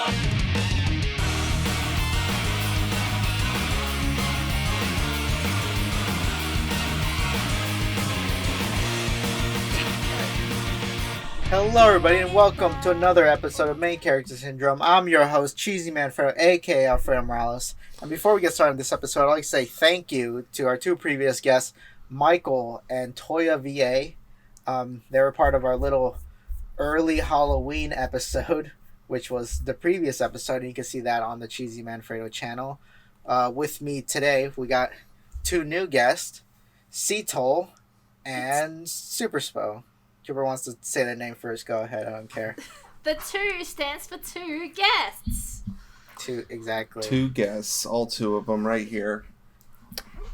Hello everybody and welcome to another episode of Main Character Syndrome. I'm your host, Cheesymanfredo, aka Alfredo Morales. And before we get started on this episode, I'd like to say thank you to our two previous guests, Michael and Toya VA. They were part of our little early Halloween episode, which was the previous episode, and you can see that on the Cheesymanfredo channel. With me today, we got two new guests, C2ol and SuperSpoe. Whoever wants to say their name first, go ahead. I don't care. The two stands for two guests. Two, exactly. Two guests, all two of them right here.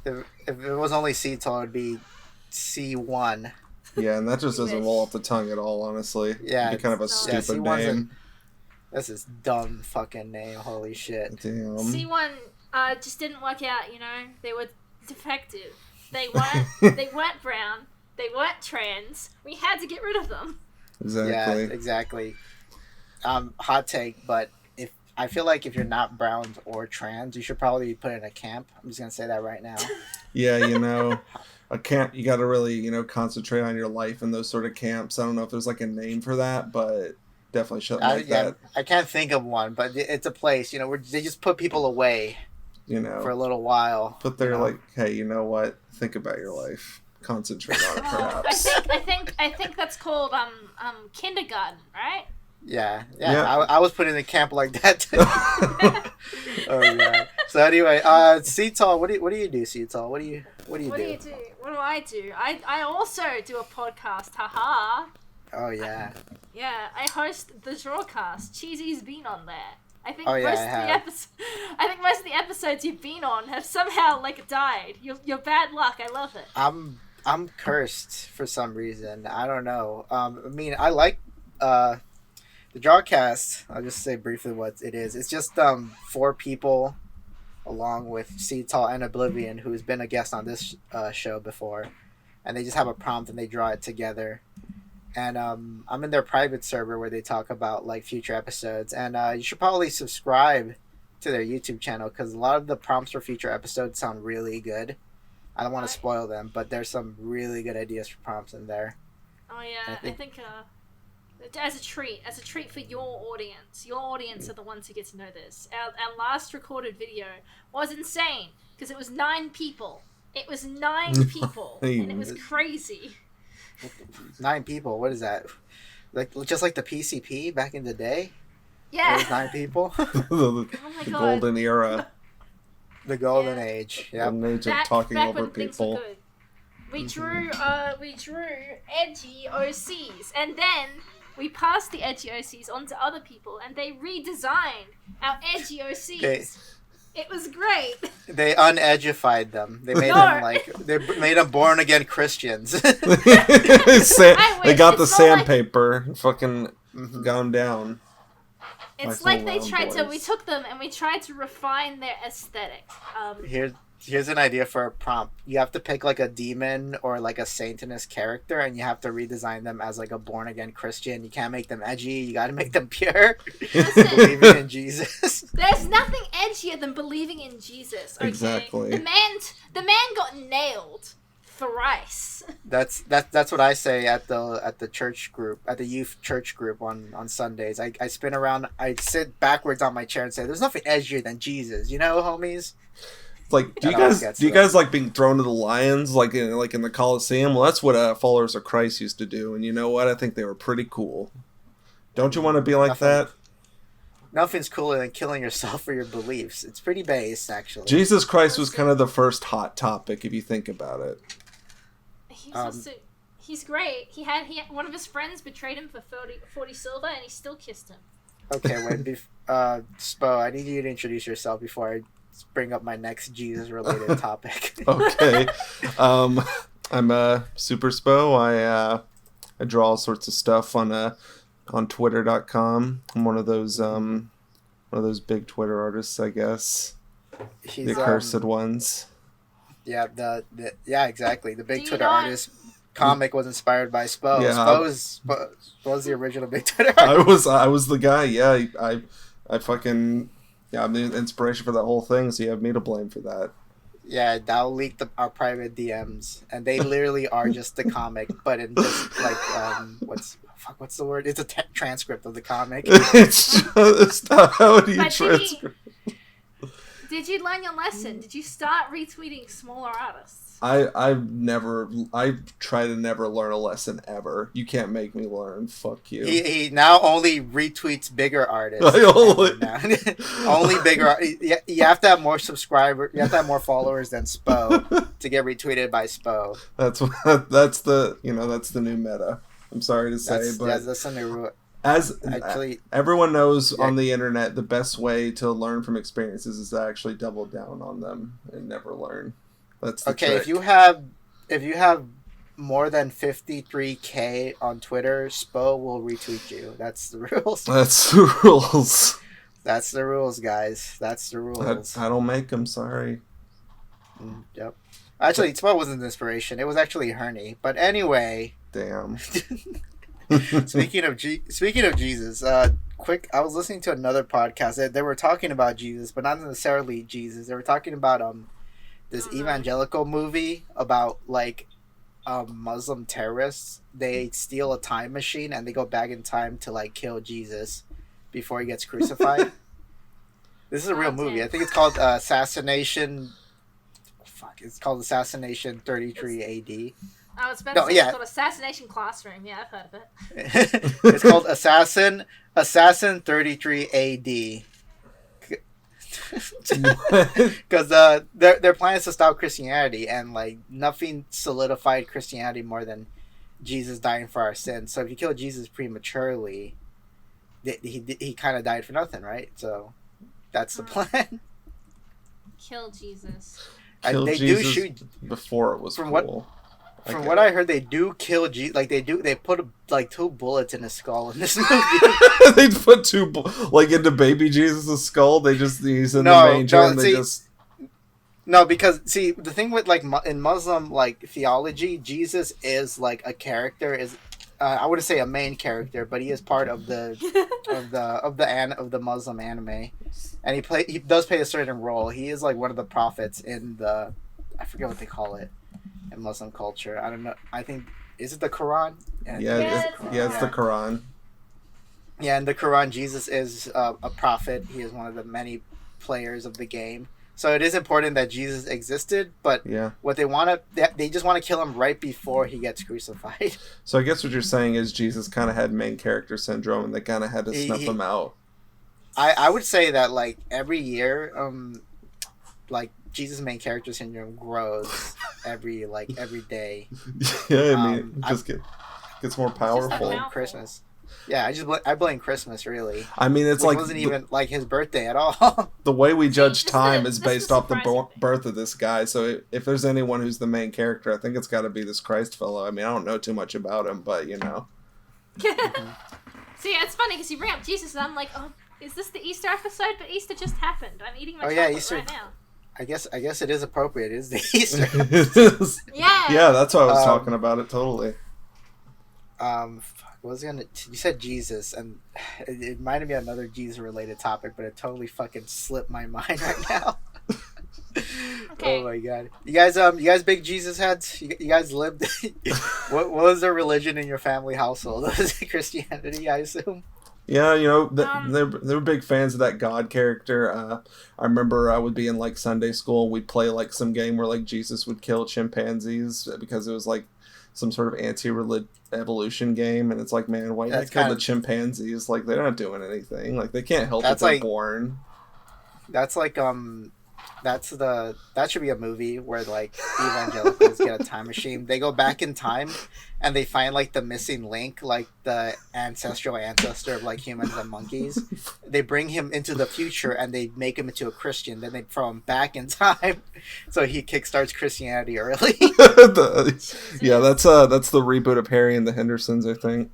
If it was only C2ol, it would be C1. Yeah, and that just doesn't roll off the tongue at all, honestly. Yeah. It'd be kind of a stupid name. That's his dumb fucking name. Holy shit. Damn. C1 just didn't work out, you know? They were defective. They weren't brown. They weren't trans. We had to get rid of them. Exactly. Yeah, exactly. Hot take, but I feel like if you're not brown or trans, you should probably be put in a camp. I'm just gonna say that right now. Yeah, you know, a camp, you got to really, concentrate on your life in those sort of camps. I don't know if there's like a name for that, but definitely shouldn't like that. I can't think of one, but it's a place, where they just put people away, for a little while. But they're like, hey, you know what? Think about your life. Concentrate on it, perhaps. I think that's called kindergarten, right? Yeah. I was put in a camp like that too. Oh yeah. So anyway, C2ol, what do you do, C2ol? What do you do? What do I do? I also do a podcast. Haha. Oh yeah. Yeah, I host the Drawcast. Cheesy's been on there. I think most of the episodes you've been on have somehow died. You're bad luck. I love it. I'm cursed for some reason. I don't know. I like the Drawcast. I'll just say briefly what it is. It's just 4 people, along with C2ol and Oblivion, who's been a guest on this show before, and they just have a prompt and they draw it together. And I'm in their private server where they talk about future episodes, and you should probably subscribe to their YouTube channel because a lot of the prompts for future episodes sound really good. I don't want to spoil them, but there's some really good ideas for prompts in there. Oh yeah, I think as a treat for your audience are the ones who get to know this. Our last recorded video was insane because it was 9 people. It was 9 people, and it was crazy. 9 people. What is that? Just like the PCP back in the day. Yeah. It was 9 people. the golden era. The golden age. Yeah. Golden age of talking over people. We drew edgy OCs, and then we passed the edgy OCs on to other people, and they redesigned our edgy OCs. It was great. They unedufied them. They made them born again Christians. They got the sandpaper, fucking got them down. It's like they tried to. We took them and we tried to refine their aesthetic. Here's an idea for a prompt. You have to pick a demon or a Satanist character, and you have to redesign them as a born again Christian. You can't make them edgy. You got to make them pure. Believing in Jesus. There's nothing edgier than believing in Jesus. Okay? Exactly. The man got nailed thrice. That's what I say at the church group, at the youth church group on Sundays. I spin around. I sit backwards on my chair and say, "There's nothing edgier than Jesus." You know, homies. Do you guys like being thrown to the lions like in the Coliseum? Well, that's what followers of Christ used to do, and you know what? I think they were pretty cool. Don't you want to be like that? Nothing's cooler than killing yourself for your beliefs. It's pretty base, actually. Jesus Christ was kind of the first hot topic, if you think about it. He's great. He had one of his friends betrayed him for 40 silver, and he still kissed him. Okay, wait, Spoe, I need you to introduce yourself before I bring up my next Jesus-related topic. Okay. I'm SuperSpoe. I draw all sorts of stuff on Twitter.com. I'm one of those big Twitter artists, I guess. The accursed ones. Yeah, yeah, exactly. The big Twitter artist comic was inspired by Spoe. Yeah, Spoe was the original big Twitter artist. I was the guy. Yeah, I'm the inspiration for that whole thing, so you have me to blame for that. Yeah, that'll leak our private DMs, and they literally are just the comic, but in just like what's the word? It's a transcript of the comic. It's just how do you transcript? Did you learn your lesson? Did you start retweeting smaller artists? I try to never learn a lesson ever. You can't make me learn. Fuck you. He now only retweets bigger artists. Only bigger. You have to have more subscribers. You have to have more followers than Spoe to get retweeted by Spoe. That's the new meta. I'm sorry to say, but that's the new rule. Actually, everyone knows on the internet the best way to learn from experiences is to actually double down on them and never learn. That's the trick. If you have more than 53K on Twitter, Spoe will retweet you. That's the rules. That's the rules. That's the rules, guys. That's the rules. I don't make them. Sorry. Yep. Actually, Spoe wasn't the inspiration. It was actually Herney. But anyway. Damn. Speaking of Jesus, I was listening to another podcast. They were talking about Jesus, but not necessarily Jesus. They were talking about this evangelical movie about like Muslim terrorists. They steal a time machine and they go back in time to like kill Jesus before he gets crucified. This is a real movie. I think it's called Assassination. It's called Assassination 33 AD. Oh, it's called Assassination Classroom. Yeah, I've heard of it. It's called Assassin 33 AD. Because their plan is to stop Christianity, and like nothing solidified Christianity more than Jesus dying for our sins. So if you kill Jesus prematurely, he kind of died for nothing, right? So that's the plan. Kill Jesus. They do shoot before it was cool. From what I heard, they do kill Jesus. Like they put like 2 bullets in his skull in this movie. They put 2 into baby Jesus' skull. He's in the manger, and No, because see, the thing with like in Muslim like theology, Jesus is like a character. I wouldn't say a main character, but he is part of the of the Muslim anime, and he does play a certain role. He is like one of the prophets in I forget what they call it in Muslim culture. I don't know. I think is it the Quran? It's the Quran. Yeah, in the Quran, Jesus is a prophet. He is one of the many players of the game. So it is important that Jesus existed, but what they just want to kill him right before he gets crucified. So I guess what you're saying is Jesus kind of had main character syndrome, and they kind of had to snuff him out. I would say that like every year, like Jesus' main character syndrome grows every day. Yeah, I mean, it just gets more powerful. Christmas. Yeah, I blame Christmas really. I mean, it wasn't even like his birthday at all. The way we judge time is based off the birth of this guy. So if there's anyone who's the main character, I think it's got to be this Christ fellow. I mean, I don't know too much about him, but you know. See, it's funny because you bring up Jesus, and I'm like, oh, is this the Easter episode? But Easter just happened. I'm eating my chocolate Easter right now. I guess it is appropriate. It is the Easter. Yeah, that's why I was talking about it totally. You said Jesus, and it reminded me of another Jesus related topic, but it totally fucking slipped my mind right now. Okay. Oh my god, you guys big Jesus heads. You guys lived. What was the religion in your family household? Was it Christianity, I assume? Yeah, you know, they were big fans of that God character. I remember I would be in like Sunday school, and we'd play like some game where like Jesus would kill chimpanzees because it was like some sort of anti-evolution game, and it's like, man, why not kill the chimpanzees? Like, they're not doing anything. Like, they can't help that they're born. That's like that should be a movie where like evangelicals get a time machine. They go back in time and they find like the missing link, like the ancestor of like humans and monkeys. They bring him into the future and they make him into a Christian. Then they throw him back in time, so he kickstarts Christianity early. That's the reboot of Harry and the Hendersons, I think.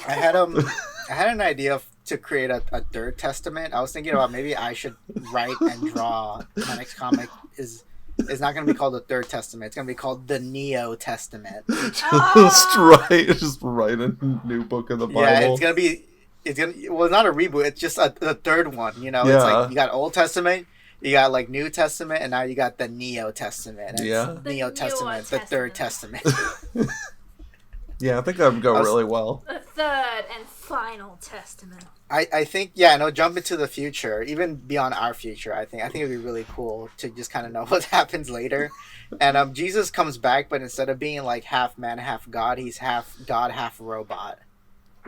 I had an idea to create a third testament. I was thinking about maybe I should write and draw. My next comic is not going to be called the Third Testament. It's going to be called the Neo Testament. Just write a new book of the Bible. Yeah, it's going to be it's gonna well, not a reboot. It's just a third one. You know, Yeah. it's like you got Old Testament, you got like New Testament, and now you got the Neo Testament. And Yeah. it's Neo Testament, the Third Testament. Yeah, I think that would go really well. The third and final testament. I think no, jump into the future, even beyond our future. I think it'd be really cool to just kind of know what happens later. And Jesus comes back, but instead of being like half man, half God, he's half God, half robot.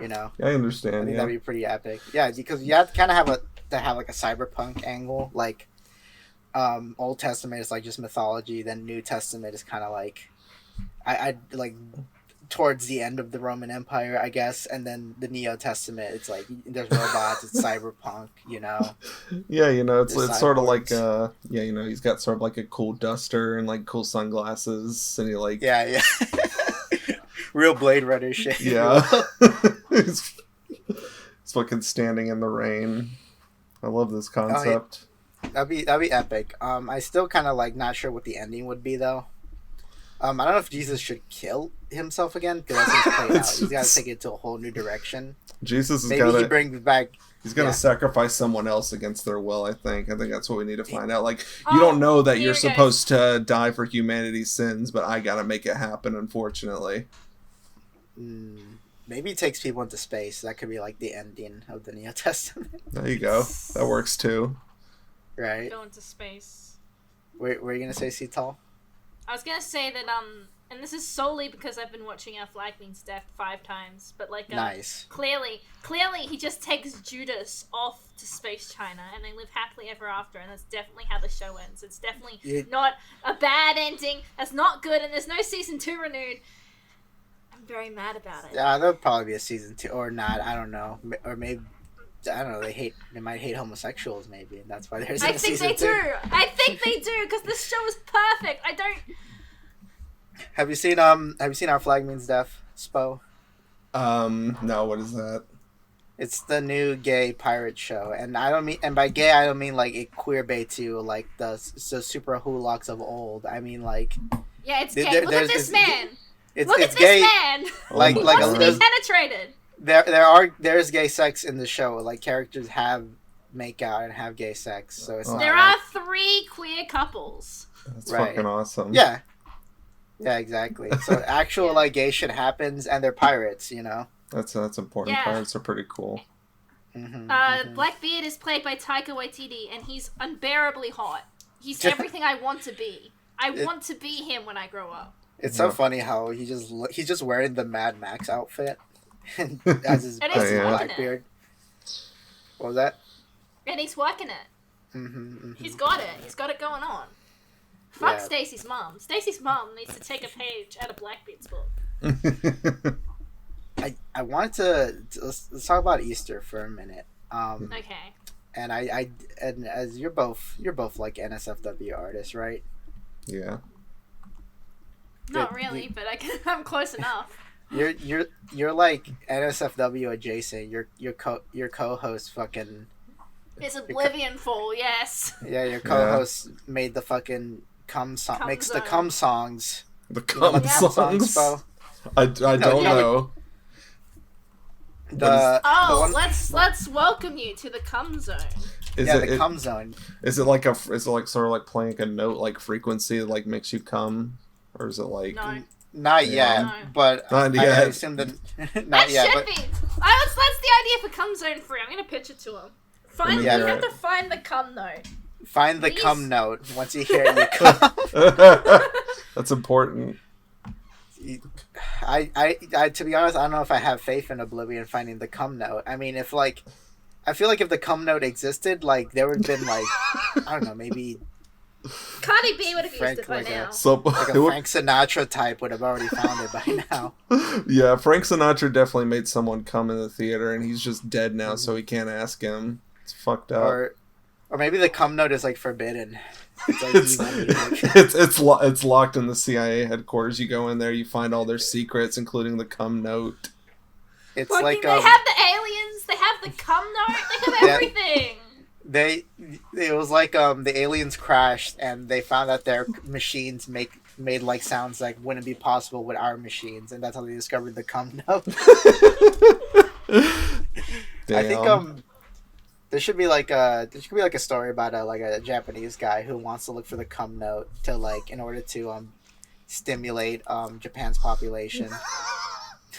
You know, I understand. I think that'd be pretty epic. Yeah, because you have to kind of have like a cyberpunk angle. Like, Old Testament is like just mythology. Then New Testament is kind of like, I like towards the end of the Roman Empire, I guess. And then the Neo Testament, it's like there's robots, it's cyberpunk. You know. Yeah, you know, it's sort of like cyborgs. you know, he's got sort of like a cool duster and like cool sunglasses, and he like Yeah. Real Blade Runner shit. yeah. He's fucking standing in the rain. I love this concept. That'd be epic. I still kind of like not sure what the ending would be though. I don't know if Jesus should kill himself again because that seems played out. He's got to take it to a whole new direction. Jesus is Maybe he brings back. He's gonna sacrifice someone else against their will. I think that's what we need to find out. Like, you don't know that you're supposed to die for humanity's sins, but I gotta make it happen. Unfortunately. Maybe he takes people into space. That could be like the ending of the Neo Testament. There you go. That works too. Right. Go into space. Were you gonna say C2ol? I was gonna say that and this is solely because I've been watching Our Flag Means Death 5 times, but like nice. Clearly he just takes Judas off to Space China and they live happily ever after, and that's definitely how the show ends. It's definitely not a bad ending. That's not good, and there's no season 2 renewed. I'm very mad about it. Yeah, there'll probably be a season 2 or not. I don't know, or maybe. I don't know. They might hate homosexuals. Maybe and that's why there's. I think they do. I think they do because this show is perfect. I don't. Have you seen Our Flag Means Death, Spoe? No. What is that? It's the new gay pirate show, and by gay I don't mean like a queer bait to like the super hulaks of old. I mean like. Yeah, it's gay. Look at this man. Look at gay, this man. Like he wants to be penetrated. There's gay sex in the show. Like characters have make out and have gay sex. So it's there are 3 queer couples. That's fucking awesome. Yeah. Yeah, exactly. So actual like gay shit happens, and they're pirates. You know. That's important. Yeah. Pirates are pretty cool. Blackbeard is played by Taika Waititi, and he's unbearably hot. He's everything I want to be. I want to be him when I grow up. It's so funny how he's just wearing the Mad Max outfit and as his black beard. What was that? And he's working it. He's got it. He's got it going on. Fuck Stacy's mom. Stacy's mom needs to take a page out of Blackbeard's book. I wanted to let's talk about Easter for a minute. Okay. And and as you're both like NSFW artists, right? Yeah. Not really, but I'm close enough. You're like NSFW adjacent. Your co-host fucking. It's Oblivion Fall, yes. Yeah, your co-host made the fucking cum song. Makes the cum songs. The cum songs. I don't know. Let's welcome you to the cum zone. The cum zone. Is it like sort of like playing a note like frequency that like makes you cum, or is it like no. Not yet, no. But not yet. I assume that not yet. Should be. That's the idea for cum zone 3. I'm gonna pitch it to him. You have to find the cum note. Find the cum note once you hear it. You cum. That's important. I to be honest, I don't know if I have faith in Oblivion finding the cum note. I mean, I feel like if the cum note existed, like there would have been like I don't know, maybe Cardi B would have used it by now. Like a Frank Sinatra type would have already found it by now. Yeah, Frank Sinatra definitely made someone come in the theater, and he's just dead now, so he can't ask him. It's fucked up. Or maybe the cum note is like forbidden. It's like it's locked in the CIA headquarters. You go in there, you find all their secrets, including the cum note. It's they like have the aliens, they have the cum note, they have everything. It was like the aliens crashed and they found that their machines made like sounds like wouldn't be possible with our machines, and that's how they discovered the cum note. Damn. I think there should be like a story about a Japanese guy who wants to look for the cum note to like in order to stimulate Japan's population.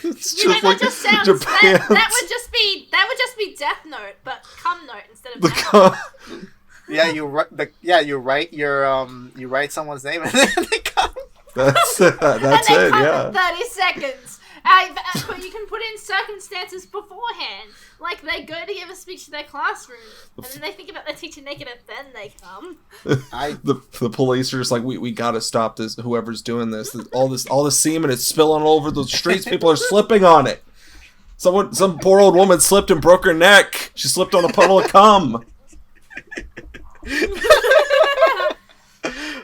It's You know, just like that just sounds Japan. that would just be Death Note, but cum note instead of The Death cum. Note. Yeah, you write you write someone's name and then they come. That's it. And That's they it. come Yeah. in 30 seconds. But you can put in circumstances beforehand. Like, they go to give a speech to their classroom, and then they think about their teacher naked, and then they come. The police are just like, we gotta stop this. Whoever's doing this, all the semen is spilling all over the streets. People are slipping on it. Some poor old woman slipped and broke her neck. She slipped on a puddle of cum.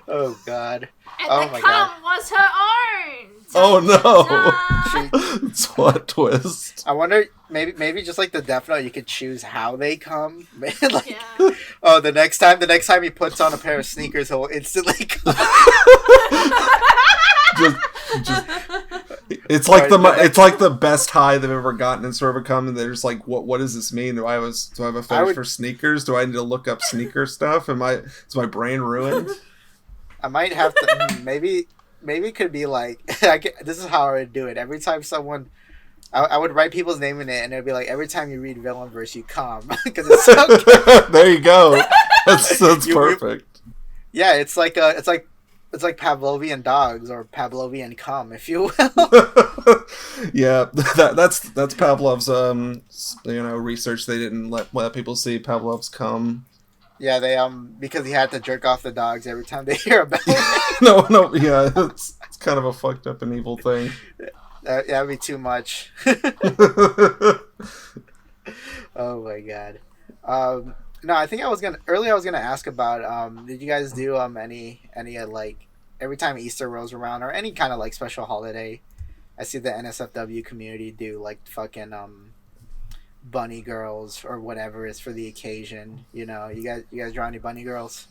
Oh God. And Oh the my cum God. was her own. Oh Da-da-da. It's what twist. I wonder, maybe just like the Death Note, you could choose how they come. Like, Yeah. oh, the next time he puts on a pair of sneakers, he'll instantly come. just, it's like it's like the best high they've ever gotten in sort of a cum, and they're just like, what does this mean? Do I have a fetish for sneakers? Do I need to look up sneaker stuff? Is my brain ruined? I might have to maybe it could be like this is how I would do it. Every time someone, I would write people's name in it, and it'd be like every time you read Villain Verse, you come because it's so good. There you go. That's perfect. Yeah, it's like Pavlovian dogs or Pavlovian cum, if you will. Yeah, that's Pavlov's research. They didn't let people see Pavlov's cum. Yeah, they because he had to jerk off the dogs every time they hear about it. No, yeah, it's kind of a fucked up and evil thing. That'd be too much. Oh my God. No, I think I was gonna ask about did you guys do any like every time Easter rolls around or any kind of like special holiday, I see the NSFW community do like fucking bunny girls or whatever is for the occasion. You know, you guys draw any bunny girls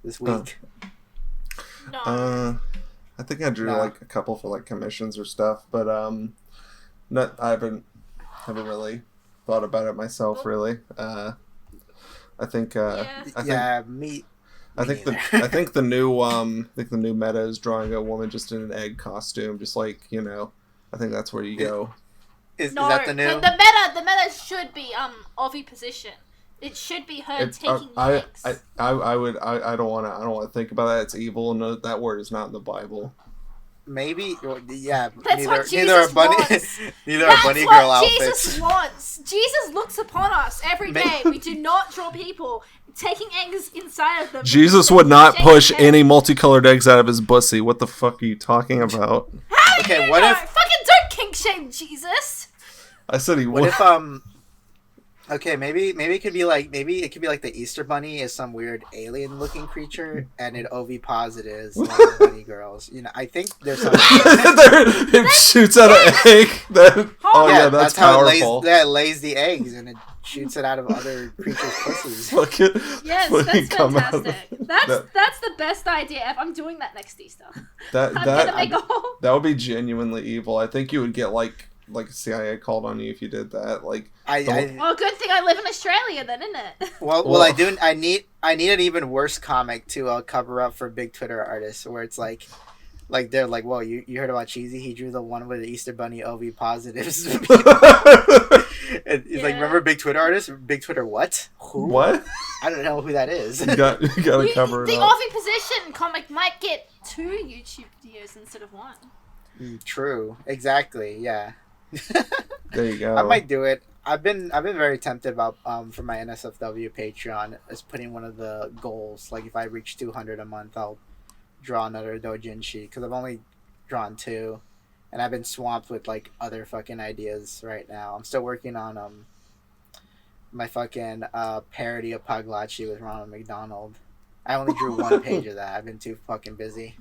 this week? No. I think I drew like a couple for like commissions or stuff, but I haven't really thought about it myself really. I think me. I think the new meta is drawing a woman just in an egg costume, just like, you know. I think that's where you go. Is that the new? The meta should be oviposition. It should be her taking eggs. I don't want to think about that. It's evil. No, that word is not in the Bible. Maybe, yeah. That's what Jesus neither are bunny, wants. neither are bunny girl outfits. Jesus wants. Jesus looks upon us every day. We do not draw people taking eggs inside of them. Jesus would not push any multicolored eggs out of his bussy. What the fuck are you talking about? How do you know? Fucking don't kink shame Jesus. I said he would. What if okay, maybe it could be like the Easter Bunny is some weird alien looking creature, and it ovipositors like bunny girls. You know, I think there's some. It shoots out an egg. That's powerful. It lays the eggs, and it shoots it out of other creatures' pussies. Yes, that's fantastic. That's the best idea ever. I'm doing that next Easter. That would be genuinely evil. I think you would get like CIA called on you if you did that. Like, well, good thing I live in Australia then, isn't it? Well, I do. I need an even worse comic to cover up for big Twitter artists, where it's like they're like, "Whoa, you heard about Cheesy? He drew the one with the Easter Bunny OV positives." He's like, "Remember big Twitter artists? Big Twitter what? Who? What? I don't know who that is." You gotta cover it up. The oviposition comic might get 2 YouTube videos instead of 1. True. Exactly. Yeah. There you go. I might do it. I've been very tempted about for my NSFW Patreon as putting one of the goals. Like if I reach 200 a month, I'll draw another doujinshi because I've only drawn 2, and I've been swamped with like other fucking ideas right now. I'm still working on my fucking parody of Paglachi with Ronald McDonald. I only drew 1 page of that. I've been too fucking busy.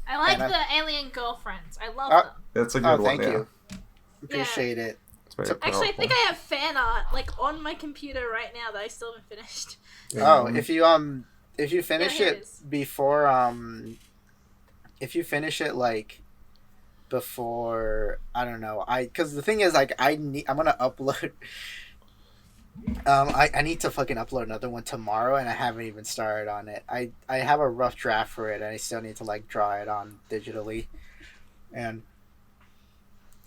I like the alien girlfriends. I love them. That's a good one. Thank you. Appreciate it. Actually, I think I have fan art like on my computer right now that I still haven't finished. Oh, if you finish it before if you finish it like before, I don't know, because the thing is, like, I'm gonna upload. I need to fucking upload another one tomorrow, and I haven't even started on it. I have a rough draft for it, and I still need to like draw it on digitally. And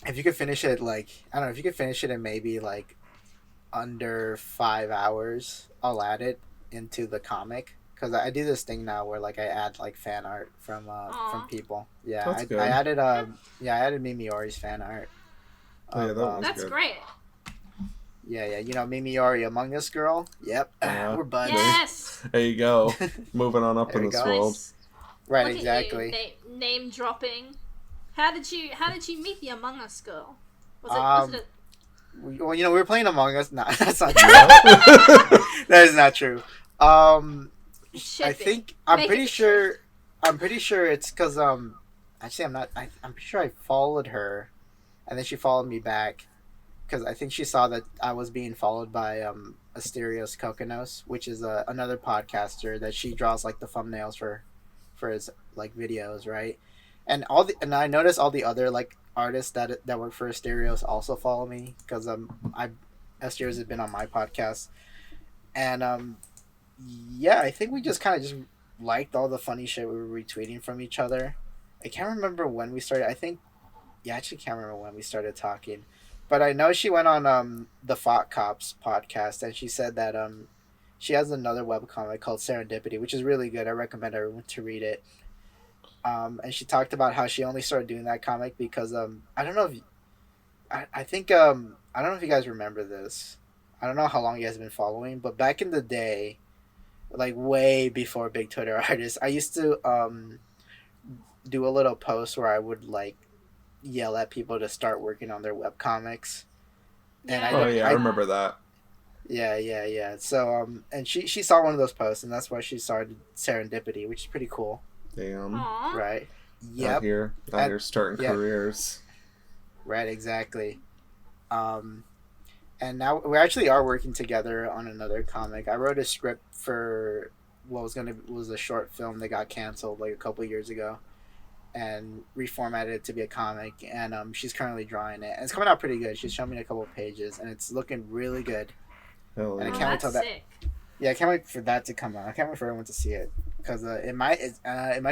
if you could finish it, like, I don't know, if you could finish it in maybe like under 5 hours, I'll add it into the comic. Because I do this thing now where like I add like fan art from people. Yeah, That's good. I added I added Mimiori's fan art. Oh, yeah, that was That's good. great. Yeah, you know Mimiori, Among Us girl. Yep, we're buds. Yes. There you go. Moving on up There in you this go. world. Nice. Right, Look exactly. At you, name dropping. How did you meet the Among Us girl? Was it Well, you know, we were playing Among Us. No, that's not true. That is not true. I think I'm pretty sure it's because actually I'm pretty sure I followed her, and then she followed me back, because I think she saw that I was being followed by Asterios Kokonos, which is another podcaster that she draws like the thumbnails for his like videos, right? And I noticed all the other like artists that work for Asterios also follow me, because Asterios has been on my podcast, and yeah, I think we just kind of just liked all the funny shit we were retweeting from each other. I can't remember when we started. I actually can't remember when we started talking, but I know she went on the Fought Cops podcast, and she said that she has another webcomic called Serendipity, which is really good. I recommend everyone to read it. And she talked about how she only started doing that comic because I don't know if I think I don't know if you guys remember this. I don't know how long you guys have been following, but back in the day, like way before big Twitter artists, I used to do a little post where I would like yell at people to start working on their webcomics. And I remember that. Yeah. So and she saw one of those posts, and that's why she started Serendipity, which is pretty cool. Damn. Aww. Right. Yep. Out here starting careers. Right, exactly. And now we actually are working together on another comic. I wrote a script for what was a short film that got canceled like a couple years ago, and reformatted it to be a comic. And she's currently drawing it, and it's coming out pretty good. She's shown me a couple of pages, and it's looking really good. Hell yeah. And I can't wait till that. Sick. Yeah, I can't wait for that to come out. I can't wait for everyone to see it, because it might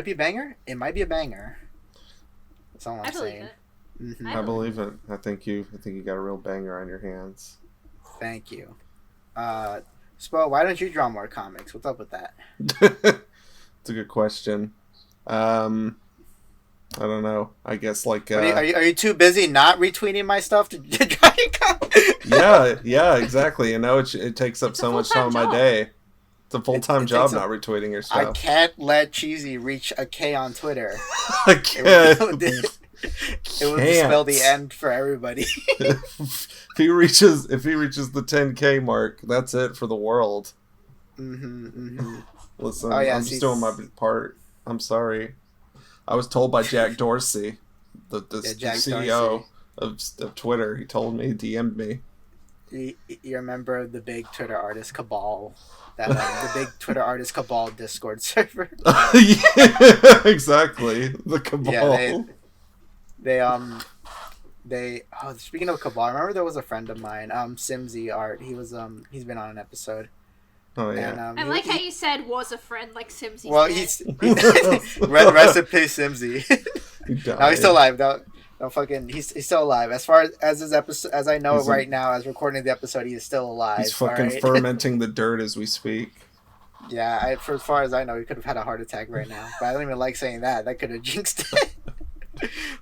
be a banger. It might be a banger. That's all I'm saying. It. Mm-hmm. I believe it. I think you got a real banger on your hands. Thank you. Spoe, why don't you draw more comics? What's up with that? It's a good question. I don't know. I guess like are you too busy not retweeting my stuff to draw your comics? yeah, exactly. You know, it takes up so much time of my day. It's a full-time job not retweeting your stuff. I can't let Cheesy reach a K on Twitter. I can't. It would spell the end for everybody. if he reaches the 10K mark, that's it for the world. Listen, I'm just doing my part. I'm sorry. I was told by Jack Dorsey, the CEO of Twitter. He told me, DM'd me. You're a member of the big Twitter artist cabal. The big Twitter artist cabal Discord server. Yeah, exactly. The cabal. Yeah, they speaking of cabal, I remember there was a friend of mine, Simsy Art. He's been on an episode. Oh yeah. And, I like how you said was a friend, like Simsy. Well, he's rest in peace, Simsy. No, he's still alive. No fucking, he's still alive. As far as his episode, as I know right now, as recording the episode, he is still alive. He's fucking fermenting the dirt as we speak. Yeah, for as far as I know, he could have had a heart attack right now. But I don't even like saying that. That could have jinxed it.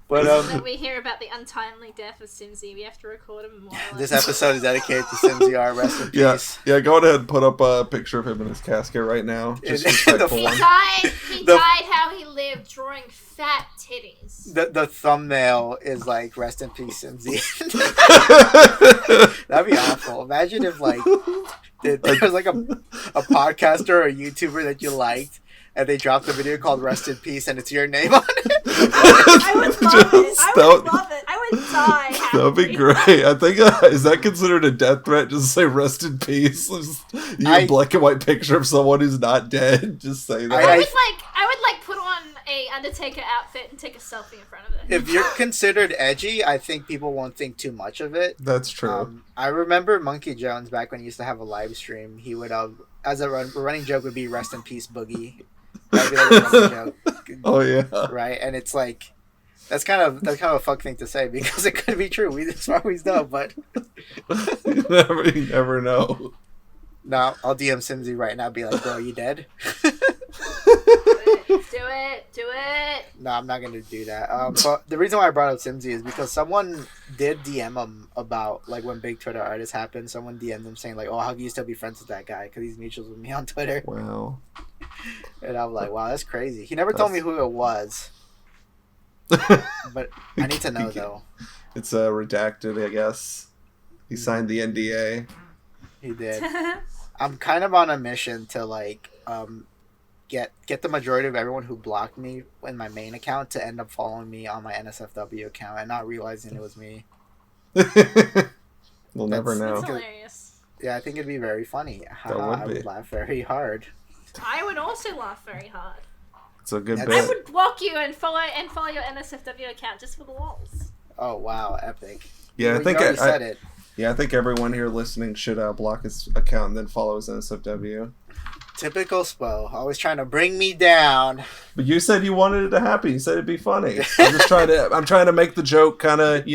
But when we hear about the untimely death of Simsy, we have to record him. This episode is dedicated to Simsy R. Rest in peace. Yeah. Go ahead and put up a picture of him in his casket right now. Just respectful one. He died how he lived, drawing fat titties. The thumbnail is like "Rest in peace, Simsy." That'd be awful. Imagine if like there was like a podcaster or a YouTuber that you liked, and they dropped a video called "Rest in Peace" and it's your name on it. I would love it. I would die. Happily. That'd be great. I think is that considered a death threat? Just say "Rest in Peace." A black and white picture of someone who's not dead. Just say that. I would put on a Undertaker outfit and take a selfie in front of it. If you're considered edgy, I think people won't think too much of it. That's true. I remember Monkey Jones back when he used to have a live stream. He would, as a running joke, would be "Rest in peace, Boogie." That'd be like a running joke. Oh yeah. Right, and it's like that's kind of a fuck thing to say because it could be true. We just always know, but you never know. No, I'll DM Simsy right now. Be like, bro, are you dead? Do it. No, I'm not gonna do that. But the reason why I brought up Simsy is because someone did DM him about like when big Twitter artists happened. Someone DM'd him saying like, "Oh, how can you still be friends with that guy? Because he's mutuals with me on Twitter." Wow. And I'm like, wow, that's crazy. He never told me who it was. But I need to know though. It's redacted, I guess. He signed the NDA. He did. I'm kind of on a mission to like get the majority of everyone who blocked me in my main account to end up following me on my NSFW account and not realizing it was me. We'll never know. That's hilarious. Yeah, I think it'd be very funny. I would laugh very hard. I would also laugh very hard. It's a good bit. I would block you and follow your NSFW account just for the lols. Oh wow, epic! Yeah, I think I said it. Yeah, I think everyone here listening should block his account and then follow his NSFW. Typical Spoe, always trying to bring me down. But you said you wanted it to happen. You said it'd be funny. I'm trying to make the joke kind of,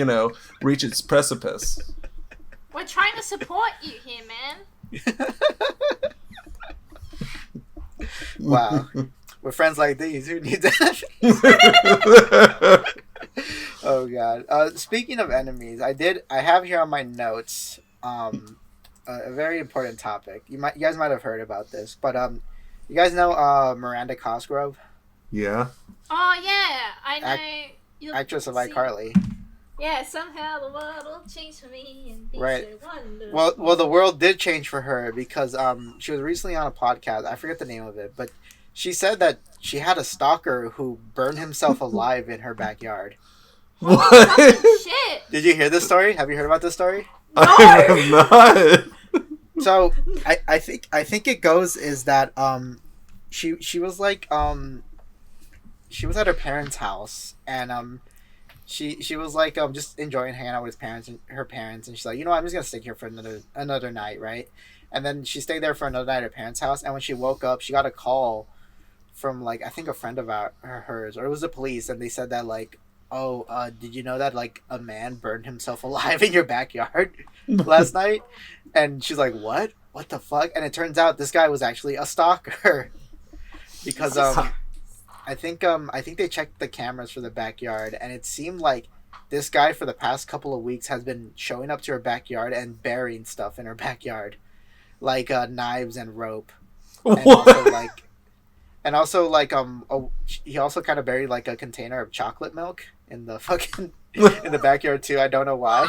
reach its precipice. We're trying to support you here, man. Wow. With friends like these, who needs that? Oh god. Speaking of enemies, I have here on my notes a very important topic. You guys might have heard about this, but you guys know Miranda Cosgrove? Yeah. Oh yeah, I know. Actress of iCarly. Yeah, somehow the world will change for me and be right. so wonderful. Well, the world did change for her because she was recently on a podcast. I forget the name of it, but she said that she had a stalker who burned himself alive in her backyard. What? Shit. Did you hear this story? Have you heard about this story? No! I have not. So I think it goes is that she was like she was at her parents' house and she was like just enjoying hanging out with her parents and she's like, I'm just gonna stay here for another night, right? And then she stayed there for another night at her parents' house, and when she woke up she got a call from like I think a friend of hers, or it was the police, and they said that like, did you know that like a man burned himself alive in your backyard last night? And she's like, what the fuck? And it turns out this guy was actually a stalker because I think they checked the cameras for the backyard, and it seemed like this guy for the past couple of weeks has been showing up to her backyard and burying stuff in her backyard, like knives and rope, and he also kind of buried like a container of chocolate milk in the fucking in the backyard too. I don't know why.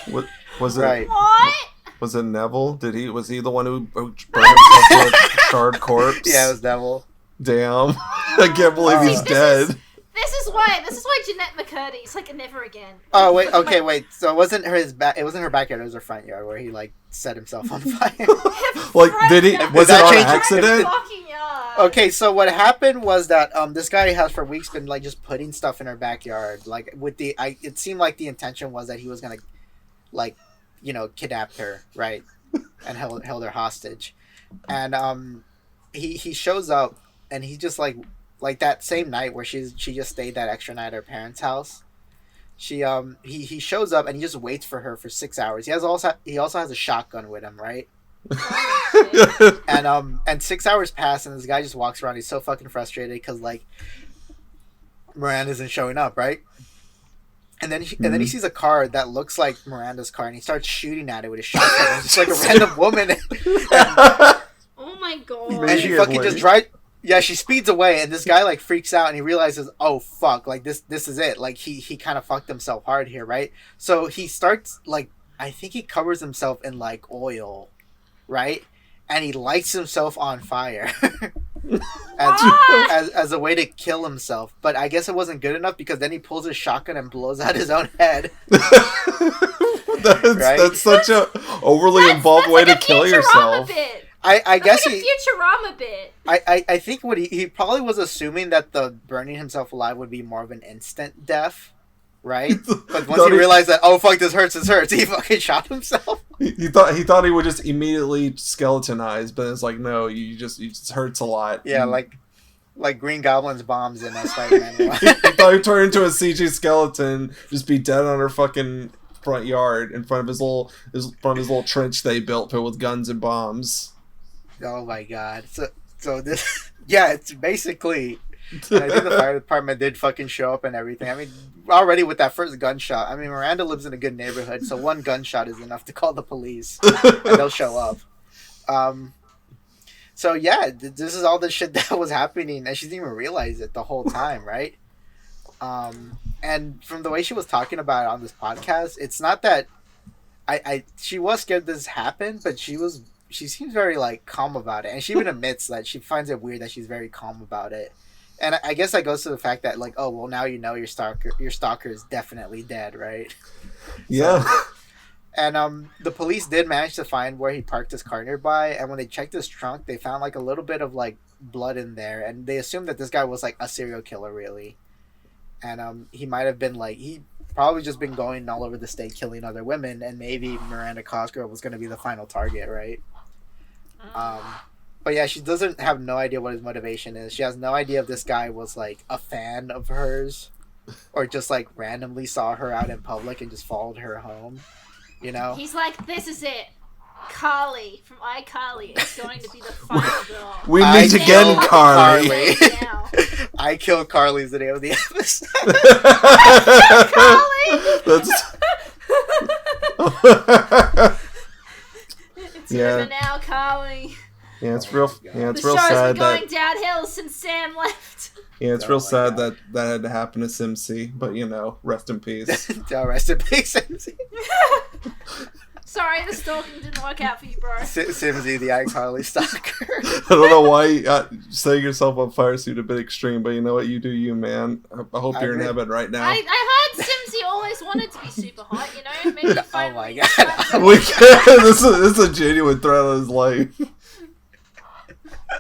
What was it? Right. What? Was it Neville? Was he the one who burned himself to a charred corpse? Yeah, it was Neville. Damn. I can't believe he's dead. This is why Jeanette McCurdy's like never again. Oh wait, okay, wait. So it wasn't her backyard, it was her front yard where he like set himself on fire. Like did he was it on accident? Okay, so what happened was that this guy has for weeks been like just putting stuff in her backyard, like with it seemed like the intention was that he was gonna like, kidnap her, right? And held her hostage. And he shows up and he just like that same night where she just stayed that extra night at her parents' house. He shows up and he just waits for her for 6 hours. He also has a shotgun with him, right? And 6 hours pass and this guy just walks around. He's so fucking frustrated because like Miranda isn't showing up, right? And then he sees a car that looks like Miranda's car, and he starts shooting at it with his shotgun. It's just like a random woman. Oh my god! And she fucking just drives. Yeah, she speeds away, and this guy like freaks out, and he realizes, oh fuck, like this is it. Like he kind of fucked himself hard here, right? So he starts like I think he covers himself in like oil, right? And he lights himself on fire. as a way to kill himself, but I guess it wasn't good enough because then he pulls his shotgun and blows out his own head. That's such a overly involved way to kill yourself. I guess like a Futurama bit. I think what he probably was assuming that the burning himself alive would be more of an instant death, right? But once he realized that, oh fuck, this hurts, he fucking shot himself. He thought he would just immediately skeletonize, but it's like, no, you just hurts a lot. Yeah, like Green Goblin's bombs in Spider-Man. He thought he'd turn into a CG skeleton, just be dead on her fucking front yard in front of his little trench they built filled with guns and bombs. Oh my god! So this, yeah, it's basically. And I think the fire department did fucking show up and everything. I mean, already with that first gunshot. I mean, Miranda lives in a good neighborhood, so one gunshot is enough to call the police, and they'll show up. So yeah, this is all the shit that was happening, and she didn't even realize it the whole time, right? And from the way she was talking about it on this podcast, it's not that she was scared this happened, but she seems very like calm about it, and she even admits that she finds it weird that she's very calm about it. And I guess that goes to the fact that like, oh well, now you know your stalker is definitely dead, right? Yeah. So, and the police did manage to find where he parked his car nearby, and when they checked his trunk, they found like a little bit of like blood in there, and they assumed that this guy was like a serial killer, really. And he might have been like he probably just been going all over the state killing other women, and maybe Miranda Cosgrove was going to be the final target, right? But yeah, she doesn't have no idea what his motivation is. She has no idea if this guy was like a fan of hers, or just like randomly saw her out in public and just followed her home. You know, he's like, this is it. Carly from iCarly is going to be the final girl. We meet again, Carly. I Kill Carly is the name of the episode. Carly. It's over now, Carly. Yeah, it's real. Yeah, it's the real show's sad been going downhill since Sam left. Yeah, it's real sad that had to happen to Simsy, but you know, rest in peace. Rest in peace, Simsy. Sorry, the stalking didn't work out for you, bro. Simsy, the ICarly Stalker. I don't know why setting yourself on fire seemed a bit extreme, but you know what? You do you, man. I hope you're in heaven right now. I heard Simsy always wanted to be super hot, you know? Maybe oh my god. This is a genuine threat on his life.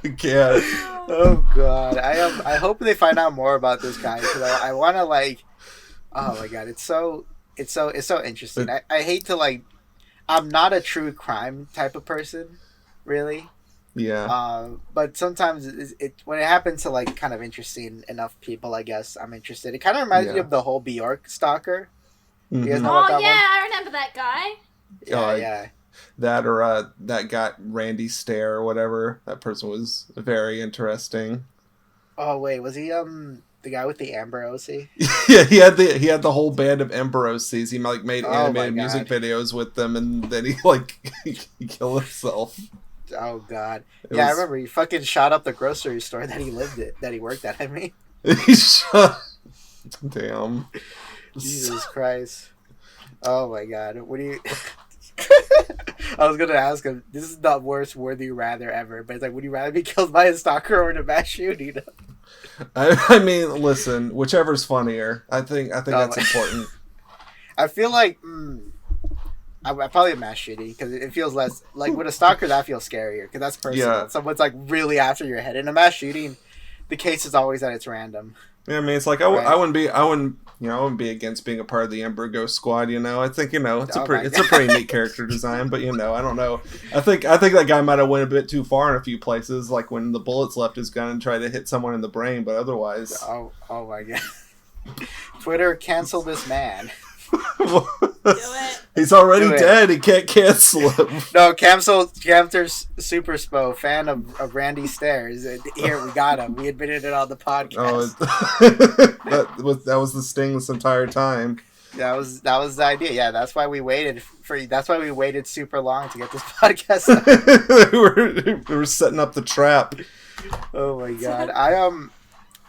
I can't. Oh god. I hope they find out more about this guy, because I want to like. Oh my god, it's so interesting. I hate to like. I'm not a true crime type of person, really. Yeah. But sometimes when it happens to like kind of interesting enough people, I guess I'm interested. It kind of reminds me of the whole Bjork stalker. Mm-hmm. You guys know about that one? I remember that guy. Yeah. That or that got Randy Stare or whatever. That person was very interesting. Oh wait, was he the guy with the Amber OC? Yeah, he had the whole band of Amber OCs. He like made animated music videos with them, and then he he killed himself. Oh god. I remember he fucking shot up the grocery store that he worked at. I mean, he shot. Damn. Jesus Christ. Oh my god. What do you? I was gonna ask him. This is the worst "would you rather" ever, but it's like, would you rather be killed by a stalker or in a mass shooting? I mean, listen, whichever's funnier. I think that's important. I feel like I probably a mass shooting because it feels less like with a stalker that feels scarier because that's personal. Yeah. Someone's like really after your head. In a mass shooting, the case is always that it's random. Yeah, I mean, it's like I wouldn't be against being a part of the Ember Ghost Squad. You know, I think it's a pretty neat character design. But you know, I don't know. I think that guy might have went a bit too far in a few places, like when the bullets left his gun and tried to hit someone in the brain. But otherwise, oh my god, Twitter, cancel this man. Do it. He's already dead. He can't cancel him. No, cancel SuperSpoe, fan of Randy Stairs. Here, we got him. We admitted it on the podcast. That was the sting this entire time. That was the idea. Yeah, that's why we waited super long to get this podcast out. we were setting up the trap. Oh my god. How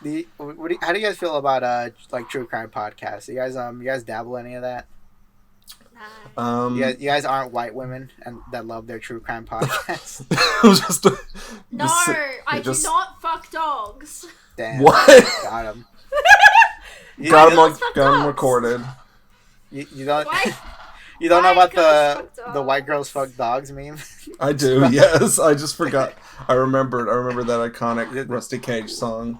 do you guys feel about like true crime podcasts? You guys dabble in any of that? You guys aren't white women and that love their true crime podcasts. I do not fuck dogs. Damn. What? Got him. Got him recorded. You You don't know White about girls fuck the dogs. white girls fuck dogs meme? I do. Yes, I just forgot. I remembered that iconic Rusty Cage song.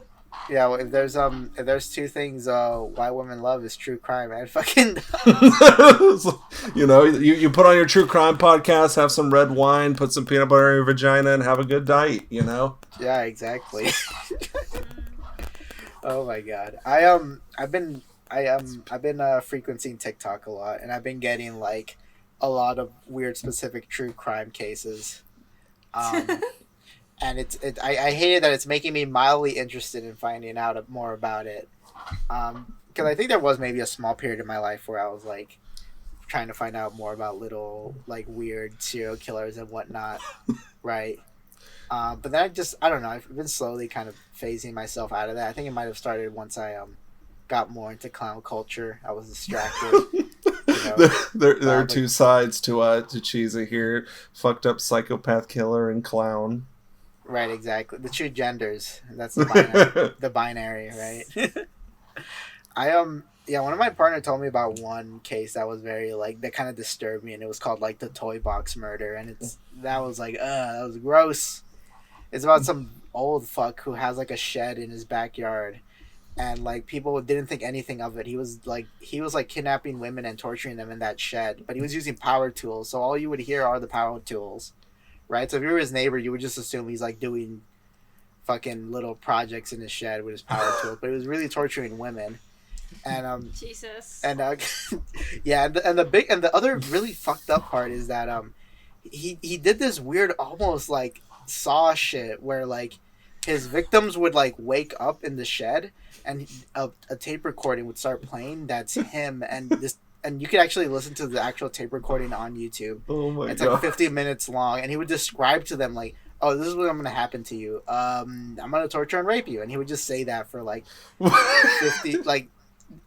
Yeah, well, if there's two things white women love is true crime and fucking You know, you put on your true crime podcast, have some red wine, put some peanut butter in your vagina, and have a good night. You know. yeah, exactly. Oh my god, I've been frequenting TikTok a lot, and I've been getting like a lot of weird specific true crime cases. And I hate it that it's making me mildly interested in finding out more about it. Because I think there was maybe a small period in my life where I was like trying to find out more about little like weird serial killers and whatnot, right? But then I don't know. I've been slowly kind of phasing myself out of that. I think it might have started once I got more into clown culture. I was distracted. You know, there are two sides to Cheesy here: fucked up psychopath killer and clown. Right, exactly. The two genders. That's the binary, the binary, right? Yeah, one of my partner told me about one case that was very like that kind of disturbed me, and it was called like the toy box murder, and that was gross. It's about some old fuck who has like a shed in his backyard, and like people didn't think anything of it. He was like kidnapping women and torturing them in that shed, but he was using power tools, so all you would hear are the power tools. Right, so if you were his neighbor, you would just assume he's like doing fucking little projects in his shed with his power tools, but he was really torturing women. And Jesus. And yeah, and the other really fucked up part is that he did this weird almost like Saw shit where like his victims would like wake up in the shed and a tape recording would start playing. That's him and you could actually listen to the actual tape recording on YouTube. Oh my god. It's like 50 minutes long, and he would describe to them like, "Oh, this is what I'm going to happen to you. I'm going to torture and rape you." And he would just say that for like 50 like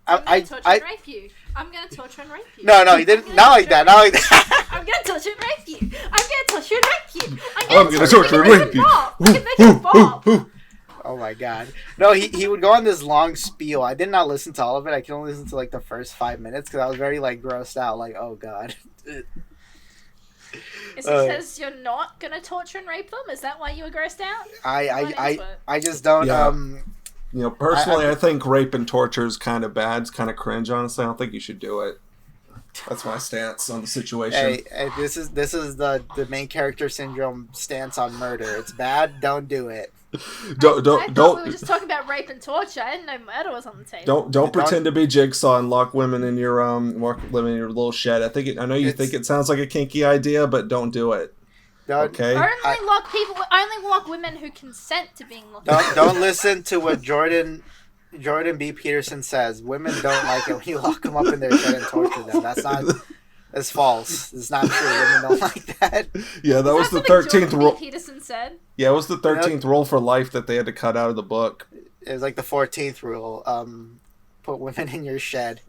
I'm going to torture and rape you. I'm going to torture and rape you. No, he didn't. Not like that. Not like that. I'm going to torture and rape you. I'm going to torture and rape you. I'm going to torture and rape you. I can make it pop. Oh my god. No, he would go on this long spiel. I did not listen to all of it. I could only listen to like the first 5 minutes because I was very like grossed out. Like, oh god. Is it because you're not gonna torture and rape them? Is that why you were grossed out? I just don't. Yeah. You know, personally, I think rape and torture is kind of bad. It's kind of cringe. Honestly, I don't think you should do it. That's my stance on the situation. Hey, this is the main character syndrome stance on murder. It's bad. Don't do it. I thought we were just talking about rape and torture. I didn't know murder was on the table. Don't pretend to be Jigsaw and lock women in your little shed. I know you think it sounds like a kinky idea, but don't do it. Okay. Only lock women who consent to being locked. Don't listen to what Jordan B. Peterson says. Women don't like it when you lock them up in their shed and torture them. That's false. It's not true. Women don't like that. Yeah, that was the 13th rule. Peterson said. Yeah, it was the 13th rule for life that they had to cut out of the book. It was like the 14th rule. Put women in your shed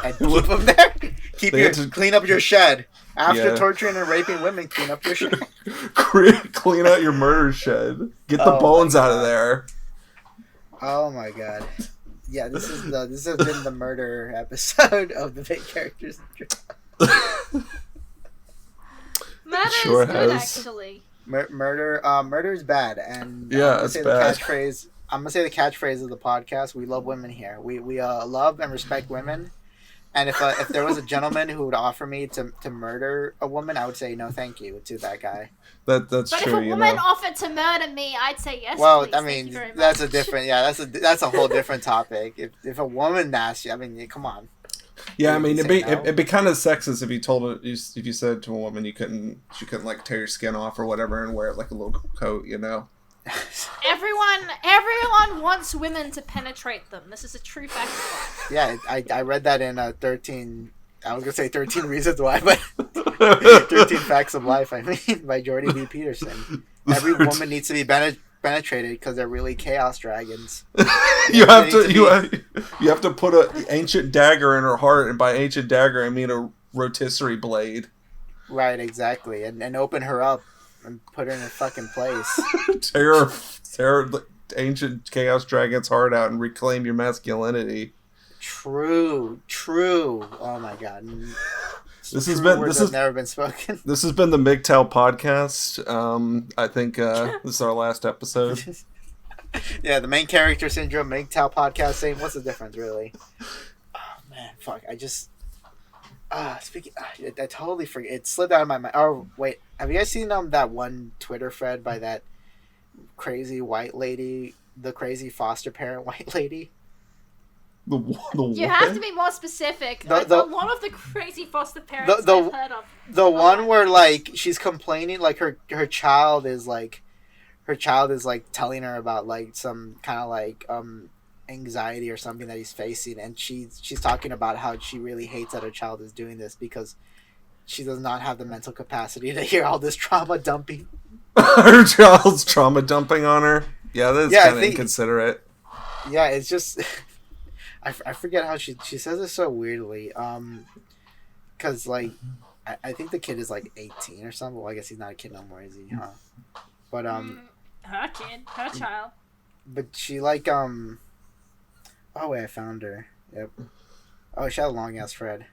and keep them there. Clean up your shed. After torturing and raping women, clean up your shed. Clean out your murder shed. Get the bones out of there. Oh my god. Yeah, this has been the murder episode of the Big Characters. Murder is good, actually. Murder is bad, and yeah, it's bad. I'm gonna say the catchphrase of the podcast: "We love women here. We love and respect women." And if there was a gentleman who would offer me to murder a woman, I would say no, thank you to that guy. That's but true. But if a woman offered to murder me, I'd say yes. Well, please. I mean, that's a different. Yeah, that's a whole different topic. If a woman asks you, I mean, come on. Yeah, I mean, it'd be kind of sexist if you told it, if you said to a woman she couldn't like tear your skin off or whatever and wear it like a little coat, you know. Everyone wants women to penetrate them. This is a true fact of life. Yeah, I read that in 13. I was gonna say 13 Reasons Why, but 13 Facts of Life. I mean, by Jordan B. Peterson. Every woman needs to be penetrated because they're really chaos dragons. you have to put an ancient dagger in her heart, and by ancient dagger I mean a rotisserie blade. Right, exactly, and open her up and put her in a fucking place. tear the ancient chaos dragon's heart out and reclaim your masculinity. True. Oh my god. This has true been words have never been spoken. This has been the MGTOW podcast. I think this is our last episode. Yeah, the main character syndrome, MGTOW podcast. Same. What's the difference, really? Oh man, fuck! I just speaking. I totally forget. It slipped out of my mind. Oh wait, have you guys seen that one Twitter thread by that crazy white lady, the crazy foster parent white lady? The You have to be more specific. A lot of the crazy foster parents I've heard of. The one where like she's complaining, like her child is like telling her about like some kind of like anxiety or something that he's facing, and she's talking about how she really hates that her child is doing this because she does not have the mental capacity to hear all this trauma dumping. Her child's trauma dumping on her. Yeah, that's kind of inconsiderate. Yeah, it's just. I forget how she says it so weirdly. Cause like I think the kid is like 18 or something. Well, I guess he's not a kid no more, is he? Huh? But her child. But she like oh wait, I found her. Yep. Oh, she had a long ass thread.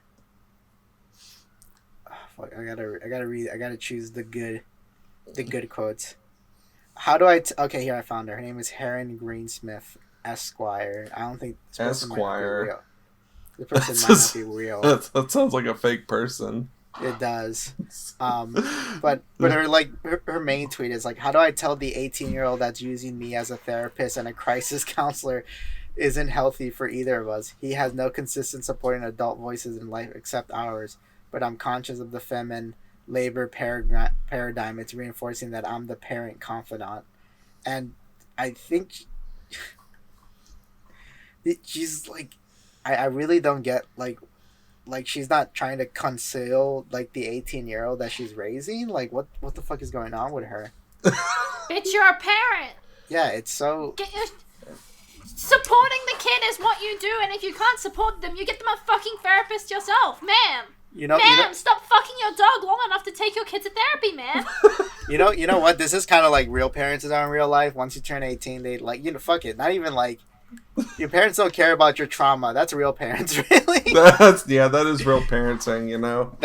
Oh, fuck, I gotta read. I gotta choose the good quotes. How do I? Okay, here I found her. Her name is Heron Greensmith. Esquire. I don't think this person Esquire. The person might not be real. That sounds like a fake person. It does. But her main tweet is like, how do I tell the 18-year-old that's using me as a therapist and a crisis counselor isn't healthy for either of us? He has no consistent supporting adult voices in life except ours. But I'm conscious of the feminine labor paradigm. It's reinforcing that I'm the parent confidant, and I think. She's like, I really don't get like she's not trying to conceal like the 18-year-old that she's raising. Like what the fuck is going on with her? Bitch, you're a parent. Yeah, it's so. Supporting the kid is what you do, and if you can't support them, you get them a fucking therapist yourself, ma'am. Stop fucking your dog long enough to take your kid to therapy, man. You know what? This is kind of like real parents are in real life. Once you turn 18, they like fuck it. Not even like. Your parents don't care about your trauma. That's real parents, really. That is real parenting, you know.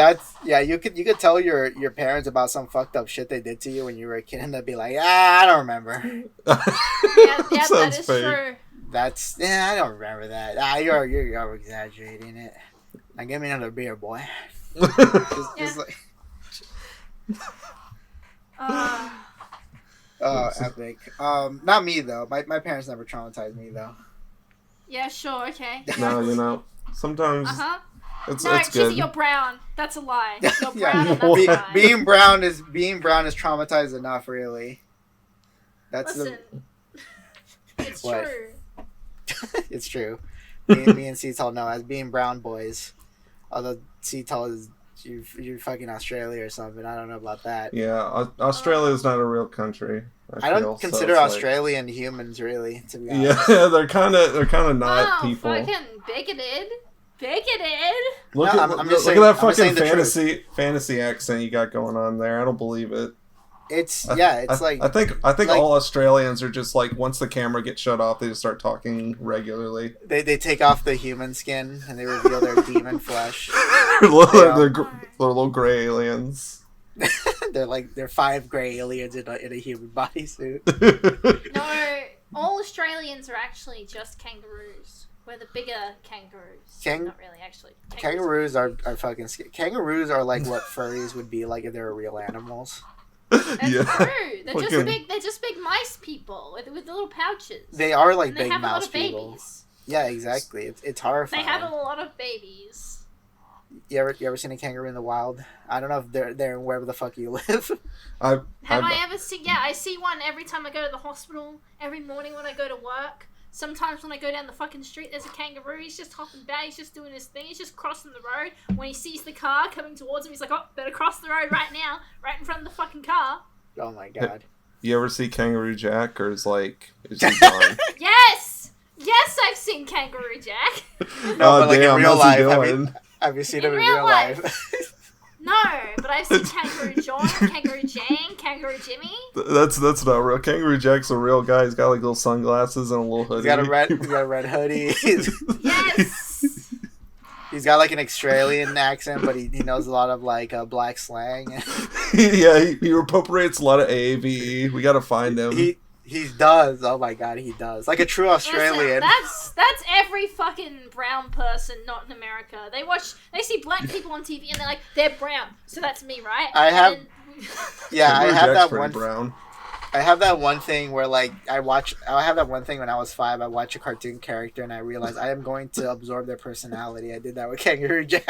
You could tell your parents about some fucked up shit they did to you when you were a kid, and they'd be like, I don't remember. That is true. I don't remember that. You're exaggerating it. Now give me another beer, boy. Just like. Oh, epic. Not me though. My parents never traumatized me though. Yeah, sure, okay. No, you know, sometimes it's Cheesy, good. You're brown. That's a lie. You're brown. And that's a lie. Being brown is traumatized enough, really. Listen, it's true. It's true. Me and C2ol know as being brown boys. Although C2ol is. You're fucking Australia or something. I don't know about that. Yeah, Australia is not a real country. I don't consider Australian humans, really, to be honest. Yeah, they're kind of not people. Fucking bigoted. Look at that fucking fantasy accent you got going on there. I don't believe it. I think all Australians are just like, once the camera gets shut off, they just start talking regularly. They take off the human skin and they reveal their demon flesh. They're little gray aliens. they're 5 gray aliens in a human bodysuit. No, all Australians are actually just kangaroos. We're the bigger kangaroos. Not really, actually. Kangaroos are fucking scary. Kangaroos are like what furries would be like if they were real animals. That's true. They're just big mice people with little pouches. They are like and big they have mouse a lot of people. Babies. Yeah, exactly. It's horrifying. They have a lot of babies. You ever seen a kangaroo in the wild? I don't know if they're wherever the fuck you live. Have I ever seen? Yeah, I see one every time I go to the hospital. Every morning when I go to work. Sometimes when I go down the fucking street, there's a kangaroo. He's just hopping back. He's just doing his thing. He's just crossing the road. When he sees the car coming towards him, he's like, oh, better cross the road right now. Right in front of the fucking car. Oh my god. You ever see Kangaroo Jack, or is he gone? Yes! Yes, I've seen Kangaroo Jack. No, but like in real life. Have you seen him in real life? No, but I've seen Kangaroo John, Kangaroo Jane, Kangaroo Jimmy. That's not real. Kangaroo Jack's a real guy. He's got like little sunglasses and a little hoodie. He's got a red hoodie. Yes. He's got like an Australian accent, but he knows a lot of like black slang. Yeah, he appropriates a lot of AAVE. We gotta find him. He does. Oh my god, he does. Like a true Australian. Listen, that's every fucking brown person not in America. They see black people on TV and they're like, they're brown, so that's me, right? I have that one. Brown. I have that one thing where like I have that one thing when I was 5. I watch a cartoon character and I realized I am going to absorb their personality. I did that with Kangaroo Jack.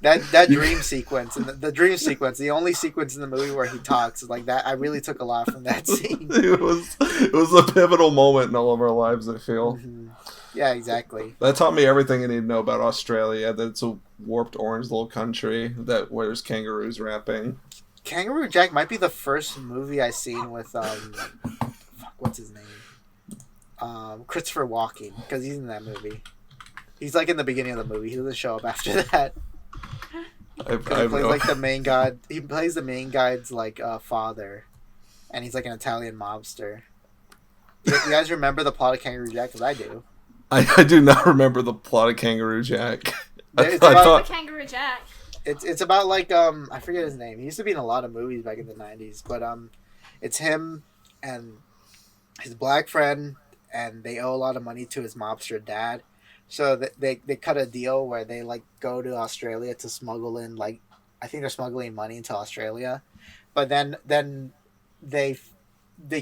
that dream sequence and the dream sequence, the only sequence in the movie where he talks is like that. I really took a lot from that scene. It was a pivotal moment in all of our lives, I feel. Mm-hmm. Yeah, exactly. That taught me everything I need to know about Australia. That it's a warped orange little country that wears kangaroos rapping. Kangaroo Jack might be the first movie I seen with what's his name? Christopher Walken, because he's in that movie. He's like in the beginning of the movie. He doesn't show up after that. He plays like the main god. He plays the main guy's like father, and he's like an Italian mobster. You guys remember the plot of Kangaroo Jack? Because I do. I do not remember the plot of Kangaroo Jack. It's about Kangaroo Jack. It's about like I forget his name. He used to be in a lot of movies back in the 90s, but it's him and his black friend, and they owe a lot of money to his mobster dad. So they cut a deal where they like go to Australia to smuggle in like I think they're smuggling money into Australia, but then they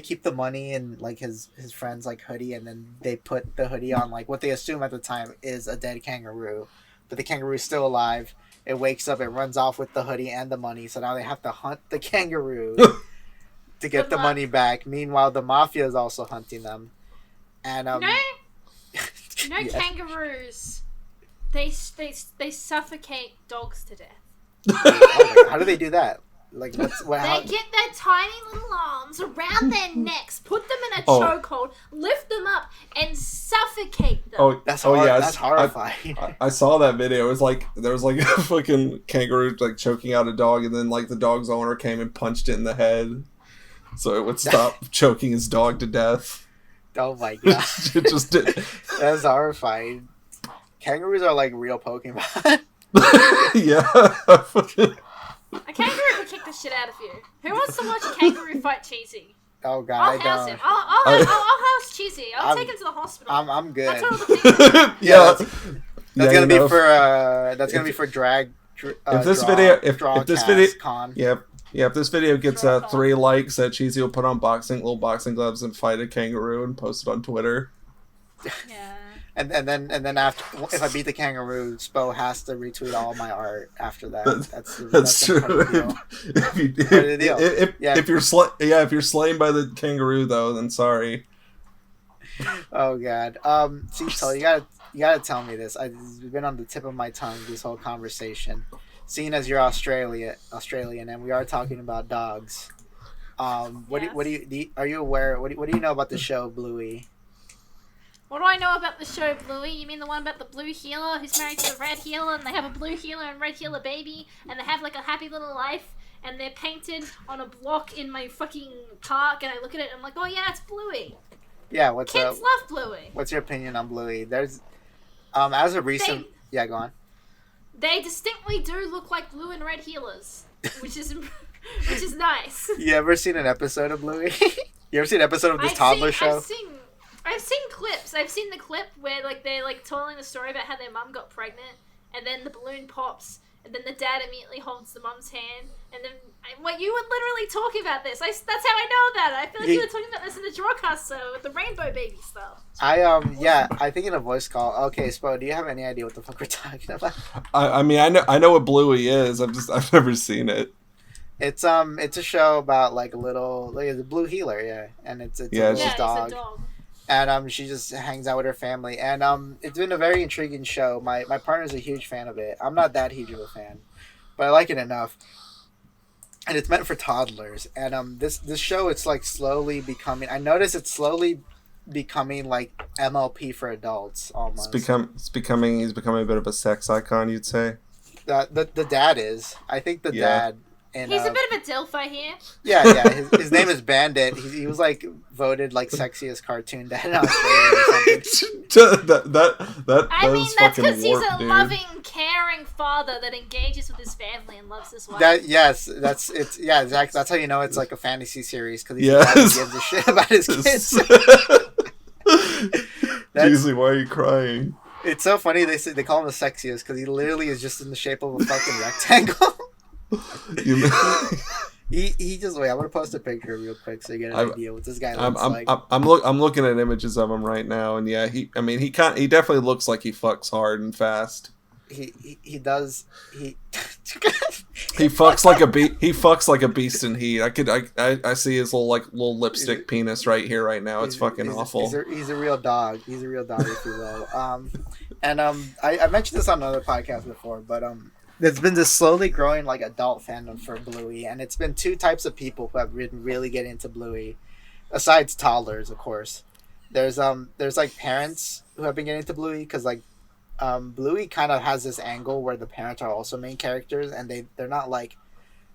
keep the money in like his friend's like hoodie, and then they put the hoodie on like what they assume at the time is a dead kangaroo, but the kangaroo is still alive. It wakes up, it runs off with the hoodie and the money, so now they have to hunt the kangaroo to get the money back. Meanwhile, the mafia is also hunting them. And yes. Kangaroos, they suffocate dogs to death. Oh, how do they do that? Like They get their tiny little arms around their necks, put them in a chokehold, lift them up, and suffocate them. That's horrifying. I saw that video. It was like there was like a fucking kangaroo like choking out a dog, and then like the dog's owner came and punched it in the head, so it would stop choking his dog to death. Oh my god! It just did. That's horrifying. Kangaroos are like real Pokemon. Yeah. A kangaroo could kick the shit out of you. Who wants to watch a kangaroo fight Cheesy? Oh god, I'll house him. I'll house Cheesy. I'll take him to the hospital. I'm good. That's all the yeah, that's gonna be for gonna be for drag. If this video gets 3 likes, that Cheesy will put on little boxing gloves and fight a kangaroo and post it on Twitter. Yeah. And then after, if I beat the kangaroo, Spoe has to retweet all my art after that. That's true. If you're slain by the kangaroo, though, then sorry. Oh god. C2ol, you gotta tell me this. It's been on the tip of my tongue this whole conversation. Seeing as you're Australian, and we are talking about dogs. What do you aware? What do you know about the show Bluey? What do I know about the show Bluey? You mean the one about the blue healer who's married to the red healer, and they have a blue healer and red healer baby, and they have like a happy little life, and they're painted on a block in my fucking park, and I look at it and I'm like, oh yeah, it's Bluey. Yeah, kids love Bluey. What's your opinion on Bluey? There's as a recent go on. They distinctly do look like blue and red healers, which is nice. You ever seen an episode of Bluey? You ever seen an episode of this toddler show? I've seen clips. I've seen the clip where like they're like telling the story about how their mum got pregnant, and then the balloon pops, and then the dad immediately holds the mum's hand, and then you were literally talking about this. That's how I know about it. I feel like you were talking about this in the Drawcaster with the rainbow baby stuff. I think in a voice call. Okay, Spoe, do you have any idea what the fuck we're talking about? I mean, I know what Bluey is. I've never seen it. It's a show about like a blue healer, yeah, and it's a dog. It's a dog. And she just hangs out with her family, and it's been a very intriguing show. My partner's a huge fan of it. I'm not that huge of a fan, but I like it enough. And it's meant for toddlers. And this show, it's like slowly becoming. I notice it's slowly becoming like MLP for adults almost. He's becoming a bit of a sex icon, you'd say. The dad is. I think the dad And he's a bit of a dilfer here. Yeah. His name is Bandit. He was like voted like sexiest cartoon dad in Australia or something. I mean, that's because he's a dude. loving, caring father that engages with his family and loves his wife. Yeah, exactly. That's how you know it's like a fantasy series because he gives a shit about his kids. Cheesy, why are you crying? It's so funny they call him the sexiest because he literally is just in the shape of a fucking rectangle. He just wait. I'm gonna post a picture real quick so you get an idea what this guy looks like. I'm looking at images of him right now, and yeah, he definitely looks like he fucks hard and fast. He does. He fucks like a beast in heat. I see his little lipstick penis right here right now. It's fucking awful. He's a real dog. He's a real dog, if you will. I mentioned this on another podcast before, but there's been this slowly growing like adult fandom for Bluey, and it's been two types of people who have been really getting into Bluey, besides toddlers, of course. There's like parents who have been getting into Bluey because like Bluey kind of has this angle where the parents are also main characters, and they're not like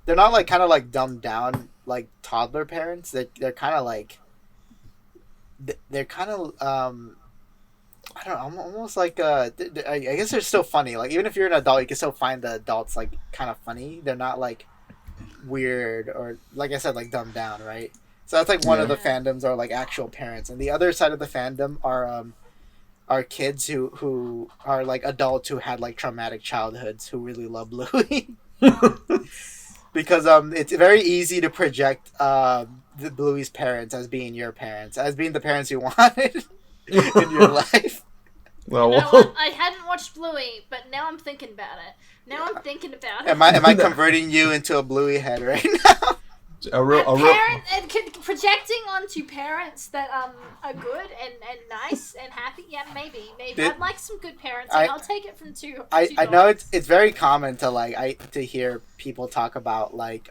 kind of like dumbed down like toddler parents. They're kind of like they're kind of I don't know. I'm almost like I guess they're still funny. Like even if you're an adult, you can still find the adults like kind of funny. They're not like weird or like I said like dumbed down, right? So that's like one of the fandoms are like actual parents, and the other side of the fandom are kids who are like adults who had like traumatic childhoods who really love Bluey. Because it's very easy to project the Bluey's parents as being your parents, as being the parents you wanted in your life. Well, I hadn't watched Bluey, but now I'm thinking about it. Am I converting you into a Bluey head right now? Projecting onto parents that are good and nice and happy. Yeah, maybe. I'd like some good parents. I'll take it from two. I know it's very common to to hear people talk about like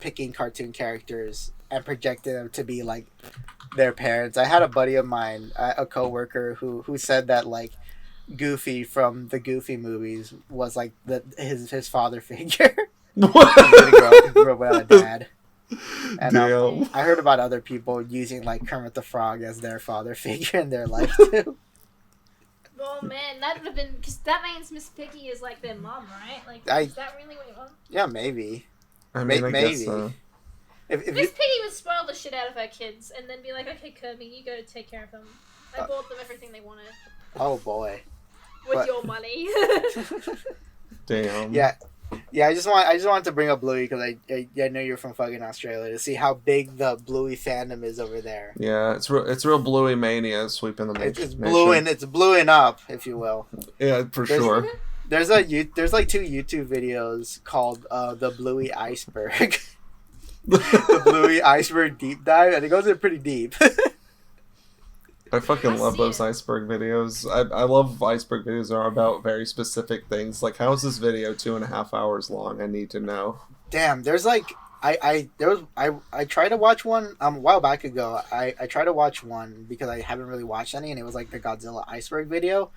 picking cartoon characters and projecting them to be like their parents. I had a buddy of mine, a coworker, who said that like Goofy from the Goofy movies was like his father figure. He grew up without a dad. And I heard about other people using like Kermit the Frog as their father figure in their life too. Oh man, that would have been because that means Miss Piggy is like their mom, right? Like, is that really what you want? Yeah, maybe. I mean, maybe. I guess so. Miss Piggy would spoil the shit out of her kids and then be like, "Okay, Kirby, you go take care of them. I bought them everything they wanted." Oh boy. With your money. Damn. Yeah, I just wanted to bring up Bluey because I know you're from fucking Australia to see how big the Bluey fandom is over there. Yeah, it's real Bluey mania sweeping the nation. It's bluing up, if you will. Yeah, sure. There's like 2 YouTube videos called the Bluey Iceberg. The Bluey Iceberg deep dive, and it goes in pretty deep. I fucking love those iceberg videos. I love iceberg videos that are about very specific things. Like, how is this video 2.5 hours long? I need to know. Damn, there's like I tried to watch one a while back ago. I tried to watch one because I haven't really watched any, and it was like the Godzilla iceberg video.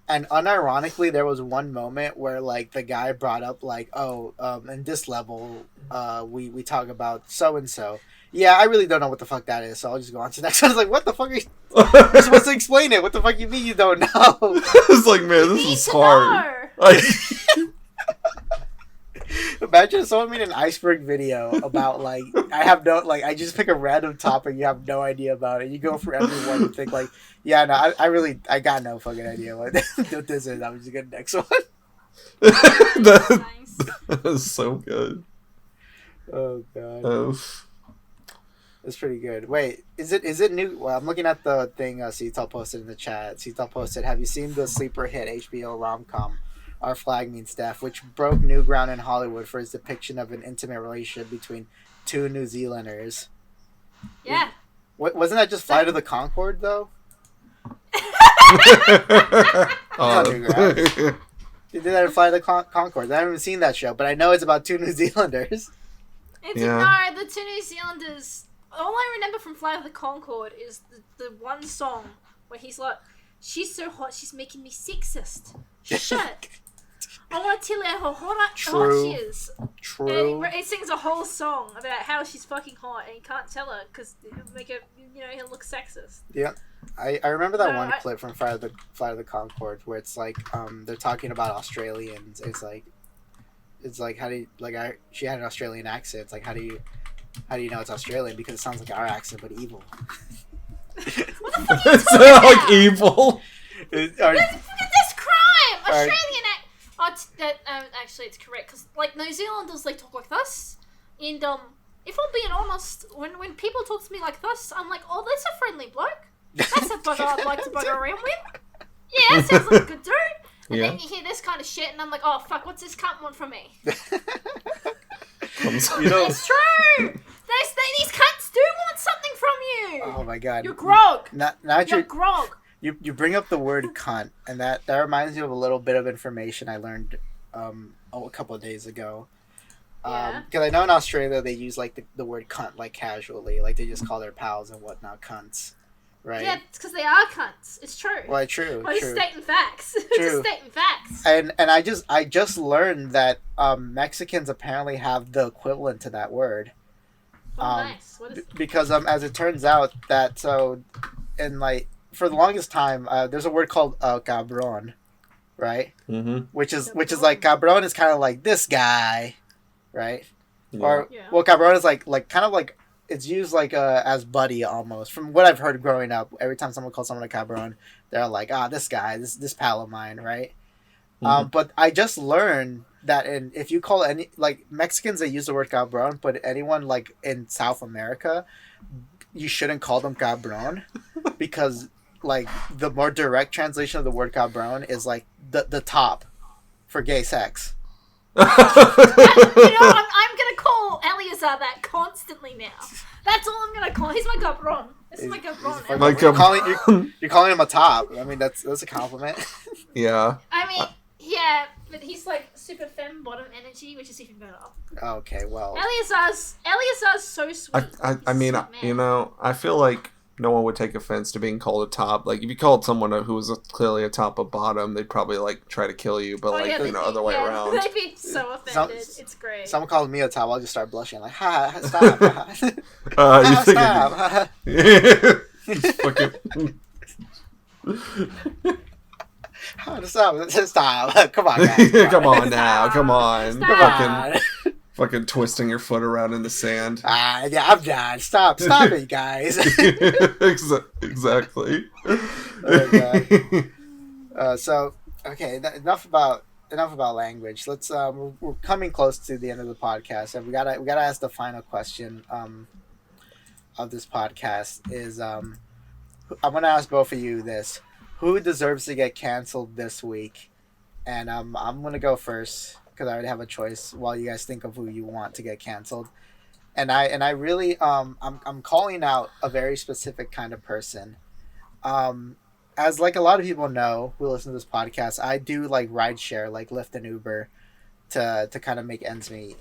And unironically, there was one moment where like the guy brought up like, in this level, we talk about so and so. Yeah, I really don't know what the fuck that is, so I'll just go on to the next one. I was like, what the fuck are you... You're supposed to explain it. What the fuck you mean you don't know? I was like, man, this is hard. Imagine if someone made an iceberg video about, like, I just pick a random topic you have no idea about it. You go for everyone and think, like, yeah, no, I got no fucking idea what this is. I'm just going to the next one. That is so good. Oh, God. Oof. It's pretty good. Wait, is it new? Well, I'm looking at the thing C2ol posted in the chat. C2ol posted, have you seen the sleeper hit HBO rom-com, Our Flag Means Death, which broke new ground in Hollywood for its depiction of an intimate relationship between 2 New Zealanders? Yeah. Wasn't that just Flight of the Conchord, though? They did that in Flight of the Conchord. I haven't even seen that show, but I know it's about 2 New Zealanders. No, the 2 New Zealanders... All I remember from Flight of the Conchord is the one song where he's like, she's so hot, she's making me sexist. Shit. I want to tell her how hot she is. True. And he sings a whole song about how she's fucking hot, and he can't tell her because it'll make her, he'll look sexist. Yeah. I remember that one clip from Flight of the Conchords where it's like they're talking about Australians. It's like how do you, she had an Australian accent. It's like how do you know it's Australian, because it sounds like our accent but evil. What the fuck are you talking about? Like evil. That's crime. Australian actually it's correct, because like New Zealanders, they talk like this, and if I'm being honest, when people talk to me like this, I'm like, oh, that's a friendly bloke. That's a bugger I'd like to bugger around with. Yeah, that sounds like a good dude. And then you hear this kind of shit, and I'm like, oh fuck, what's this cunt want from me? It's true. These cunts do want something from you. Oh my god. You're grog. You're grog. You bring up the word cunt, and that reminds me of a little bit of information I learned a couple of days ago. Because I know in Australia they use like the word cunt like casually, like they just call their pals and whatnot cunts, right? Yeah, it's because they are cunts. It's true. Well, true. Well, just stating facts. True. Just stating facts. And I just learned that Mexicans apparently have the equivalent to that word. Oh, nice. What is because as it turns out that for the longest time there's a word called cabron, right? Mm-hmm. Which is like cabron is kind of like this guy, right? Yeah. Well, cabron is like kind of like it's used like as buddy almost. From what I've heard growing up, every time someone calls someone a cabron, they're like, this guy, this pal of mine, right? Mm-hmm. But I just learned that if you call any like Mexicans, they use the word cabron, but anyone like in South America, you shouldn't call them cabron because like the more direct translation of the word cabron is like the top for gay sex. I'm gonna call Eleazar that constantly now. That's all I'm gonna call. He's my cabron. This is my cabron. You're calling him a top. I mean, that's a compliment. Yeah. I mean, yeah, but he's like super femme bottom energy, which is even better. Okay, well. Eleazar's so sweet. I mean, I feel like no one would take offense to being called a top. Like, if you called someone who was clearly a top of bottom, they'd probably like try to kill you. But other way around. They'd be so offended. It's great. Someone calls me a top, I'll just start blushing like, stop. Stop. Stop. Come on, guys. Come on now. Come on. Stop. Fucking twisting your foot around in the sand. Yeah, I'm done. Stop it, guys. Exactly. So, okay, enough about language. Let's we're coming close to the end of the podcast, and we gotta ask the final question of this podcast. Is I'm gonna ask both of you this: who deserves to get canceled this week? And I'm gonna go first, because I already have a choice while you guys think of who you want to get canceled. And I really I'm calling out a very specific kind of person. As like a lot of people know who listen to this podcast, I do like rideshare, like Lyft and Uber to kind of make ends meet.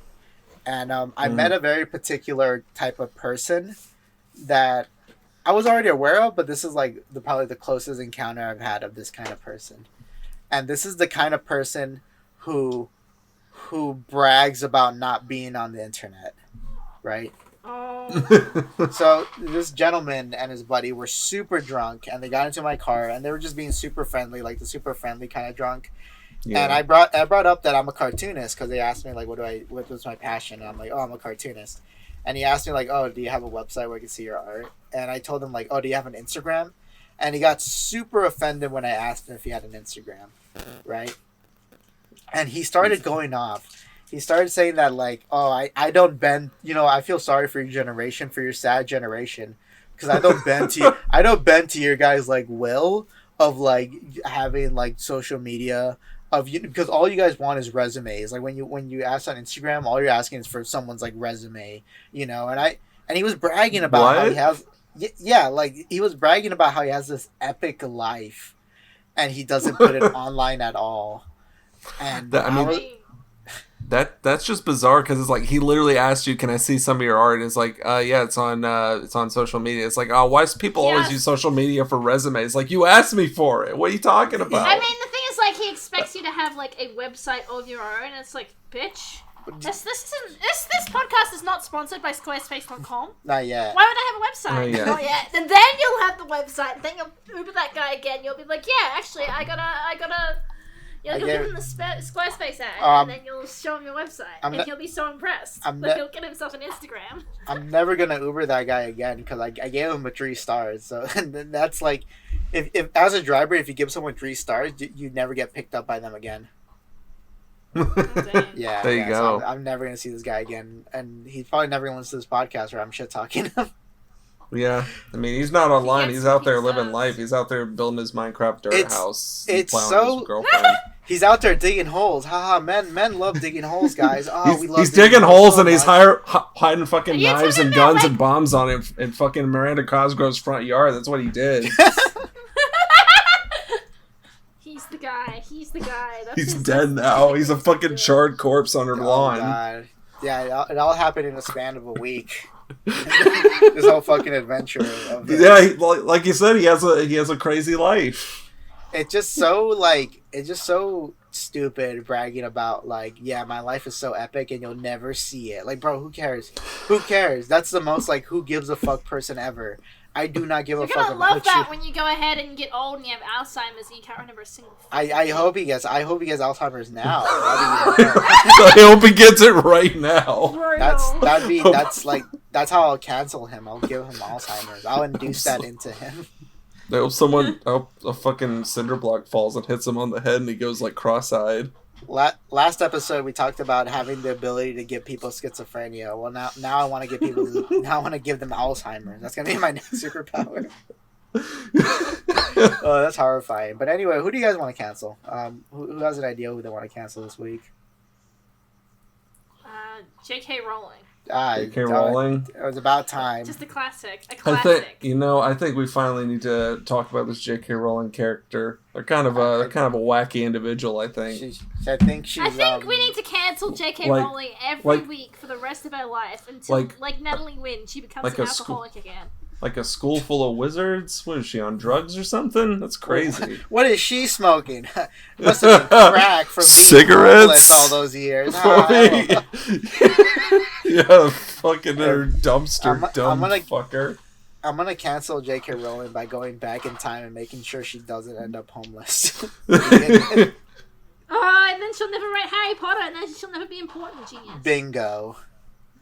And I met a very particular type of person that I was already aware of, but this is like probably the closest encounter I've had of this kind of person. And this is the kind of person who brags about not being on the internet, right? Oh. So this gentleman and his buddy were super drunk, and they got into my car, and they were just being super friendly, like the super friendly kind of drunk. Yeah. And I brought up that I'm a cartoonist, because they asked me like, what was my passion? And I'm like, I'm a cartoonist. And he asked me like, do you have a website where I can see your art? And I told him like, do you have an Instagram? And he got super offended when I asked him if he had an Instagram, right? And he started going off. He started saying that like, I don't bend, I feel sorry for your generation, for your sad generation, because I don't bend to your guys' like will of like having like social media of you, because all you guys want is resumes. Like when you ask on Instagram, all you're asking is for someone's like resume, and he was bragging about how he has. Yeah, like he was bragging about how he has this epic life, and he doesn't put it online at all. And that's just bizarre, because it's like he literally asked you, "Can I see some of your art?" And it's like, yeah, it's on social media. It's like, why do people always use social media for resumes? Like, you asked me for it. What are you talking about? I mean, the thing is, like, he expects you to have like a website of your own. And it's like, bitch, This podcast is not sponsored by Squarespace.com. Not yet. Why would I have a website? Not yet. Not yet. And then you'll have the website. And then you'll Uber that guy again. You'll be like, yeah, actually, I gotta. You'll give him the Squarespace ad, and then you'll show him your website, and he'll be so impressed. But he'll get himself an Instagram. I'm never gonna Uber that guy again because I gave him 3 stars. So and that's like, if as a driver, if you give someone 3 stars, you never get picked up by them again. Yeah, there you go. So I'm never gonna see this guy again, and he's probably never gonna listen to this podcast where I'm shit talking him. Yeah, I mean, he's not online. He's out there living life. He's out there building his Minecraft dirt house. It's so. His girlfriend. He's out there digging holes. Haha, men love digging holes, guys. Oh, we love. He's digging holes and he's hiding fucking knives and guns and bombs on him in fucking Miranda Cosgrove's front yard. That's what he did. He's the guy. He's dead now. He's a fucking charred corpse on her lawn. God. Yeah, it all happened in a span of a week. This whole fucking adventure. Like you said, he has a crazy life. It's just so stupid bragging about like, yeah, my life is so epic and you'll never see it. Like, bro, who cares? Who cares? That's the most like who gives a fuck person ever. I do not give a fuck about you. You're gonna love that when you go ahead and get old and you have Alzheimer's and you can't remember a single thing. I hope he gets Alzheimer's now. I hope he gets it right now. That's how I'll cancel him. I'll give him Alzheimer's. I'll induce that into him. I hope a fucking cinder block falls and hits him on the head and he goes like cross-eyed. Last episode we talked about having the ability to give people schizophrenia. Well, now I want to give people. Now I want to give them Alzheimer's. That's gonna be my next superpower. Oh, that's horrifying. But anyway, who do you guys want to cancel? Who has an idea who they want to cancel this week? J.K. Rowling. J.K. Rowling. It was about time. Just a classic. I think we finally need to talk about this J.K. Rowling character. They're kind of a wacky individual. I think. I think we need to cancel J.K. Rowling every week for the rest of our life until, like Natalie Wynn, she becomes an alcoholic again. Like a school full of wizards? What is she, on drugs or something? That's crazy. What is she smoking? Must have been crack from being cigarettes all those years. Yeah, fucking her dumpster, fucker. I'm gonna cancel J.K. Rowling by going back in time and making sure she doesn't end up homeless. And then she'll never write Harry Potter, and then she'll never be important. Genius. Bingo.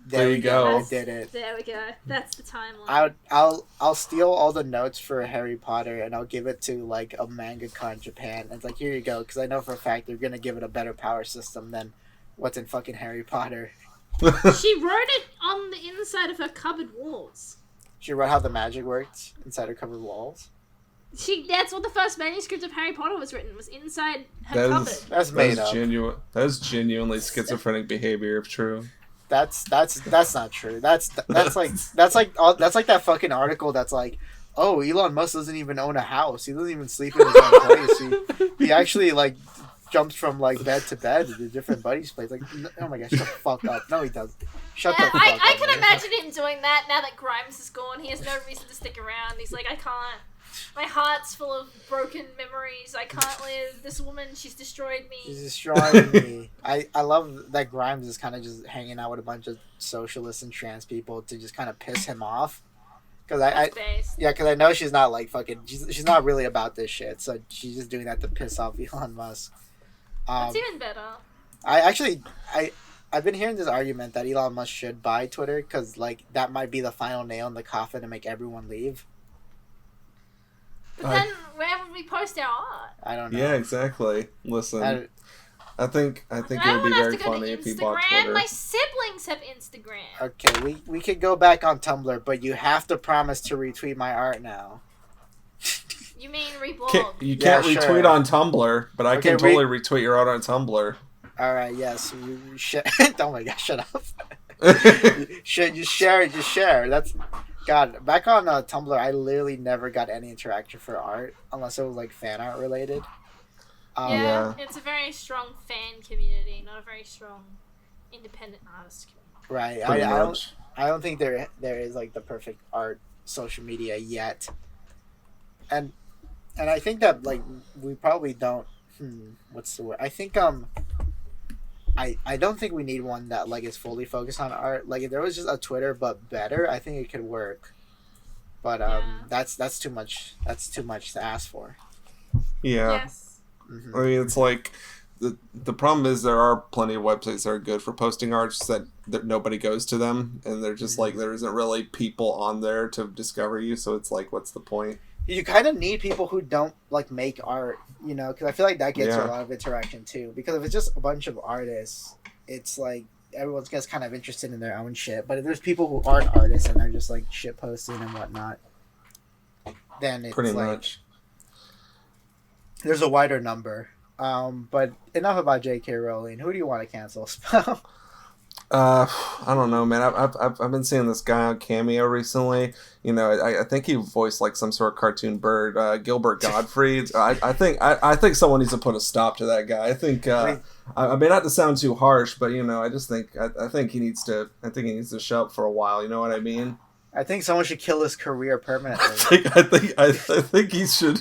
There you go. I did it. There we go. That's the timeline. I'll steal all the notes for Harry Potter and I'll give it to like a mangaka in Japan. And it's like, here you go, because I know for a fact they're gonna give it a better power system than what's in fucking Harry Potter. She wrote it on the inside of her cupboard walls. She wrote how the magic worked inside her cupboard walls. That's what the first manuscript of Harry Potter was written, was inside her cupboard. That's made up. That is genuinely schizophrenic behavior, if true. That's not true. That's like that fucking article that's like, oh, Elon Musk doesn't even own a house. He doesn't even sleep in his own place. He actually like jumps from like bed to bed to different buddies' place. Like, oh my gosh, shut the fuck up. No, he doesn't. Shut the fuck up. I can imagine him doing that now that Grimes is gone. He has no reason to stick around. He's like, I can't. My heart's full of broken memories. I can't live. This woman, she's destroyed me. She's destroying me. I love that Grimes is kind of just hanging out with a bunch of socialists and trans people to just kind of piss him off. Because I know she's not like fucking. She's not really about this shit. So she's just doing that to piss off Elon Musk. That's even better. I've been hearing this argument that Elon Musk should buy Twitter because like that might be the final nail in the coffin to make everyone leave. But then where would we post our art? I don't know. Yeah, exactly. Listen, I think it would be very funny if he bought Twitter. My siblings have Instagram. Okay, we could go back on Tumblr, but you have to promise to retweet my art now. You mean reblog? You can't retweet on Tumblr, but I can totally retweet your art on Tumblr. All right, yes. Oh my gosh, shut up. Just share. That's God. Back on Tumblr, I literally never got any interaction for art unless it was like fan art related. It's a very strong fan community, not a very strong independent artist community. Right. I don't think there is like the perfect art social media yet. And I think that like we probably don't. What's the word? I think I don't think we need one that like is fully focused on art. Like if there was just a Twitter but better, I think it could work. But Yeah. that's too much. That's too much to ask for. Yeah. Yes. Mm-hmm. I mean, it's like the problem is there are plenty of websites that are good for posting arts that nobody goes to them, and they're just like there isn't really people on there to discover you. So it's like, what's the point? You kind of need people who don't like make art, you know, because I feel like that gets you a Yeah. lot of interaction too. Because if it's just a bunch of artists, it's like everyone's just kind of interested in their own shit. But if there's people who aren't artists and they're just like shit posting and whatnot, then it's Pretty like much. there's a wider number. But enough about J.K. Rowling. Who do you want to cancel? Spoe? I don't know, man. I've been seeing this guy on Cameo recently. You know, I think he voiced like some sort of cartoon bird, Gilbert Gottfried. I think someone needs to put a stop to that guy. I think I mean, not to sound too harsh, but you know, I just think I think he needs to shut up for a while. You know what I mean? I think someone should kill his career permanently. I think he should.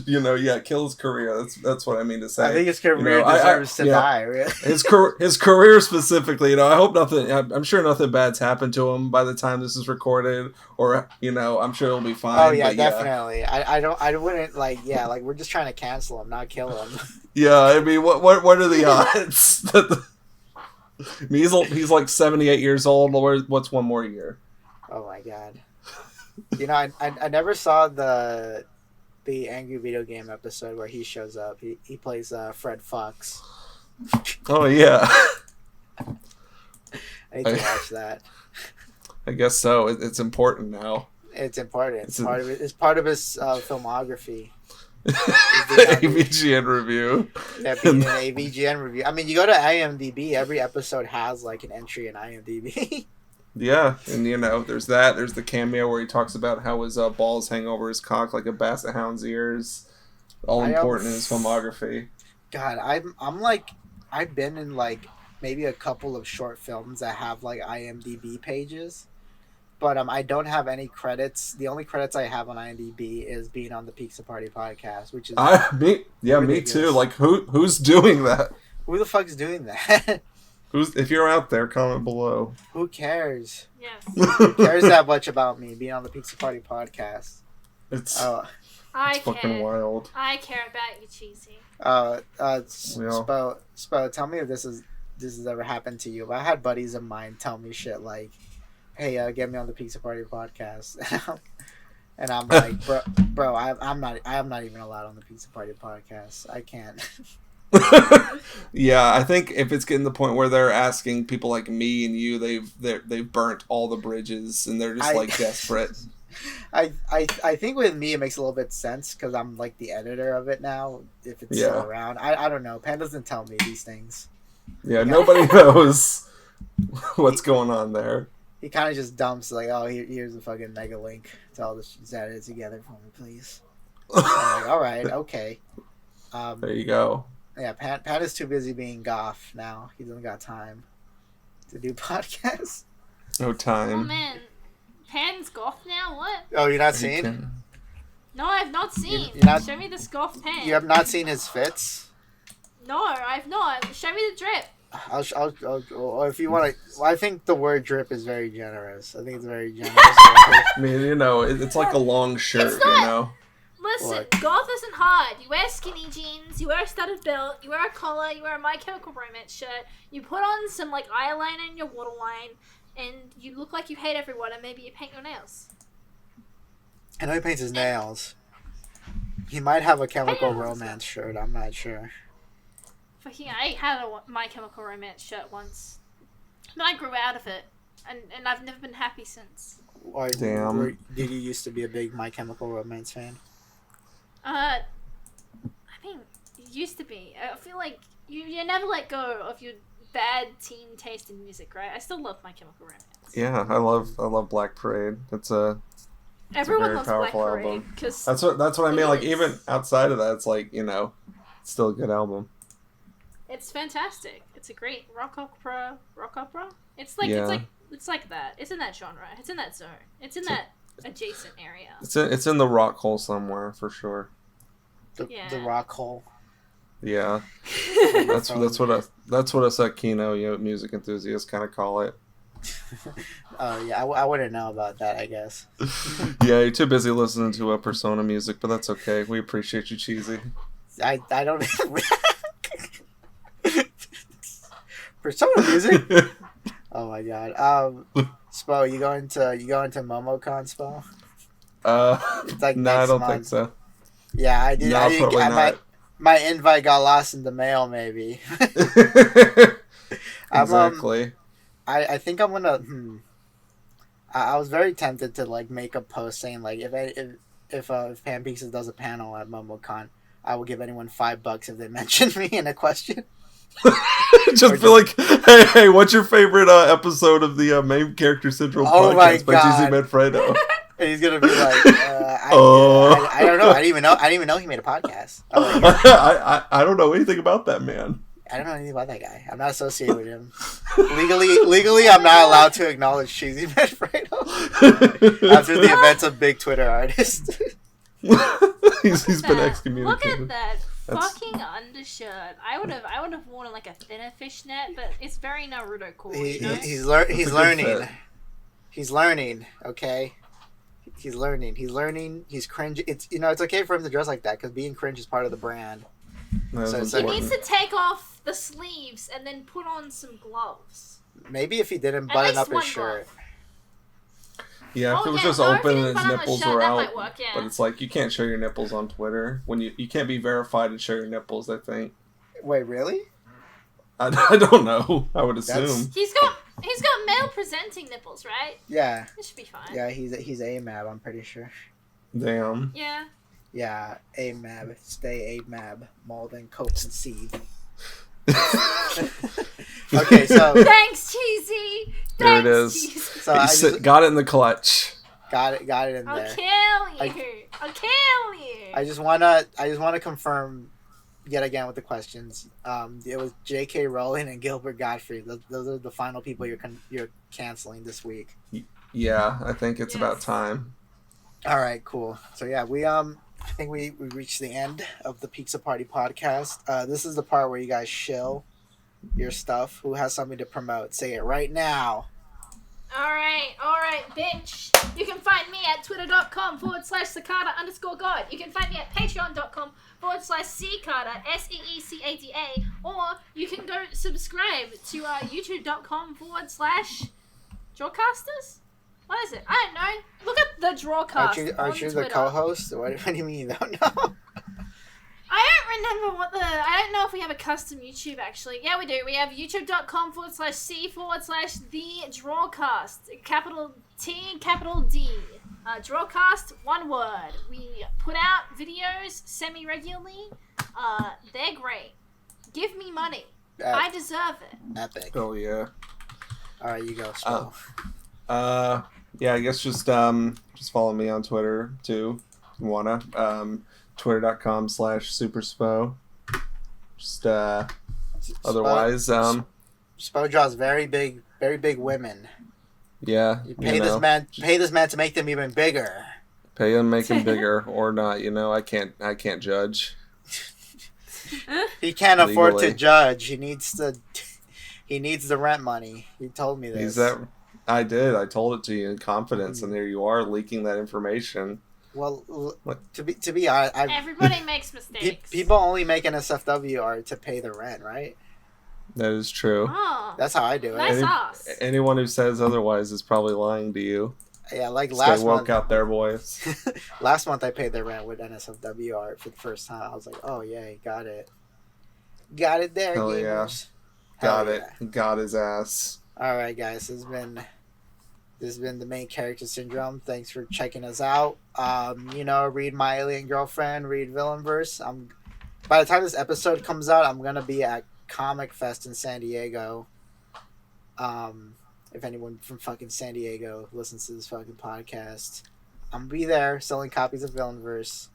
You know, yeah, kill his career. That's what I mean to say. I think his career You know, deserves to die. Really. his career specifically. You know, I hope nothing. I'm sure nothing bad's happened to him by the time this is recorded, or you know, I'm sure he'll be fine. Oh yeah, but, definitely. I wouldn't like we're just trying to cancel him, not kill him. Yeah, I mean, what are the odds? I mean, he's like 78 years old. What's one more year? Oh my god. You know, I never saw the Angry Video Game episode where he shows up. He plays Fred Fox. Oh yeah. I need to watch that. I guess so. It's important now. It's important. It's part of his filmography. AVGN review. Yeah, being an AVGN review. I mean, you go to IMDb. Every episode has like an entry in IMDb. Yeah, and you know, there's that. There's the cameo where he talks about how his balls hang over his cock like a basset hound's ears. All important in his filmography. God, I'm like, I've been in like maybe a couple of short films that have like IMDb pages, but I don't have any credits. The only credits I have on IMDb is being on the Pizza Party podcast, which is me too. Like who's doing that? Who the fuck's doing that? If you're out there, comment below. Who cares? Yes. Who cares that much about me being on the Pizza Party podcast? It's I fucking care. wild. I care about you, Cheesy. Spoe, tell me if this has ever happened to you. I had buddies of mine tell me shit like, "Hey, get me on the Pizza Party podcast," and I'm like, "Bro, I'm not even allowed on the Pizza Party podcast. I can't." Yeah, I think if it's getting to the point where they're asking people like me and you, they've burnt all the bridges and they're just like desperate. I think with me it makes a little bit sense because I'm like the editor of it now. If it's still around, I don't know. Pan doesn't tell me these things. Yeah, nobody knows what's going on there. He kind of just dumps like, "Oh, here's a fucking mega link to all this edit together for me, please." I'm like, all right, okay. There you go. Yeah, Pat is too busy being goth now. He doesn't got time to do podcasts. No time. Oh man, Pan's goth now? What? Oh, you're not seeing? No, I've not seen. You're not, Show me the goth Pan. You have not seen his fits? No, I've not. Show me the drip. I'll if you want to. Well, I think the word drip is very generous. I think it's very generous. I mean, you know, it's like a long shirt, you know. Listen, goth isn't hard. You wear skinny jeans, you wear a studded belt, you wear a collar, you wear a My Chemical Romance shirt, you put on some like eyeliner in your waterline, and you look like you hate everyone, and maybe you paint your nails. I know he paints his nails. He might have a Chemical Romance shirt. I'm not sure. Fucking, I had a My Chemical Romance shirt once, but I grew out of it, and I've never been happy since. Damn. Did you used to be a big My Chemical Romance fan? I mean, it used to be. I feel like you never let go of your bad teen taste in music, right? I still love My Chemical Romance. Yeah, I love Black Parade. Everyone very loves Black powerful Parade album. because that's what I mean. Like even outside of that, it's like, you know, it's still a good album. It's fantastic. It's a great rock opera. It's like it's like that. It's in that genre. It's in that zone. It's in that adjacent area. It's in the rock hole somewhere for sure. The rock hole. Yeah, that's what us at Kino, music enthusiasts kind of call it. Oh yeah, I wouldn't know about that, I guess. Yeah, you're too busy listening to Persona music, but that's okay. We appreciate you, Cheesy. I don't. Persona music. Oh my god. Spoe, you going to MomoCon, Spoe? It's like no, I next don't month. think so. Yeah, I did. No, I didn't. probably not. My invite got lost in the mail. Maybe. Exactly. I think I'm gonna. I was very tempted to like make a post saying like if Pan Pieces does a panel at MomoCon, I will give anyone $5 if they mention me in a question. Just be like, hey, what's your favorite episode of the Main Character Syndrome podcast by Cheesymanfredo? And he's gonna be like, I don't know. I didn't even know he made a podcast. I don't know anything about that man. I don't know anything about that guy. I'm not associated with him. Legally, I'm not allowed to acknowledge Cheesymanfredo after the events of big Twitter artist. he's been excommunicated. Look at that fucking undershirt. I would have worn like a thinner fishnet, but it's very Naruto cool. He's learning. He's learning. Okay. He's learning. He's cringe. It's it's okay for him to dress like that because being cringe is part of the brand. So he needs to take off the sleeves and then put on some gloves. Maybe if he didn't button up his shirt. Yeah, if it was just open and his nipples were out. Work, yeah. But it's like you can't show your nipples on Twitter when you can't be verified and show your nipples. I think. Wait, really? I don't know. I would assume he's got male presenting nipples, right? Yeah. This should be fine. Yeah, he's AMAB. I'm pretty sure. Damn. Yeah. Yeah, AMAB. Stay AMAB. Malden, Cope, and Seed. Okay, so thanks, Cheesy. There it is. Cheesy. So got it in the clutch. Got it in there. I'll kill you. I just wanna confirm yet again with the questions. It was J.K. Rowling and Gilbert Gottfried. Those are the final people you're canceling this week. Yeah, I think it's about time. All right, cool. So yeah, I think we reached the end of the Pizza Party podcast. This is the part where you guys shill your stuff. Who has something to promote? Say it right now. All right, bitch. You can find me at twitter.com/Cicada_God. You can find me at patreon.com/Cicada, SEECADA, or you can go subscribe to youtube.com/Drawcasters. What is it? I don't know. Look at the Drawcast. Aren't you the co-host? What do you mean you don't know? I don't remember I don't know if we have a custom YouTube actually. Yeah, we do. We have youtube.com/C/the Drawcast. Capital T, capital D. Drawcast, one word. We put out videos semi-regularly. They're great. Give me money. I deserve it. Epic. Oh yeah. Alright, you go, Spoe. Yeah, I guess just follow me on Twitter too. If you wanna. Twitter.com/SuperSpoe. Just otherwise, Spoe draws very big women. Yeah. You pay this man to make them even bigger. Pay him, make him bigger or not. I can't judge. He can't afford to judge. He needs the rent money. He told me this. I did. I told it to you in confidence, and there you are leaking that information. Well, to be honest, everybody makes mistakes. People only make NSFW art to pay the rent, right? That is true. Oh, that's how I do it. Nice anyone who says otherwise is probably lying to you. Yeah, like Stay last woke month out there, boys. Last month I paid the rent with NSFW art for the first time. I was like, oh yay, got it there. Hell gamers. Yeah, got it. Got his ass. All right, guys, this has been the Main Character Syndrome. Thanks for checking us out. Read My Alien Girlfriend, read Villainverse. By the time this episode comes out, I'm gonna be at Comic Fest in San Diego. If anyone from fucking San Diego listens to this fucking podcast, I'm gonna be there selling copies of Villainverse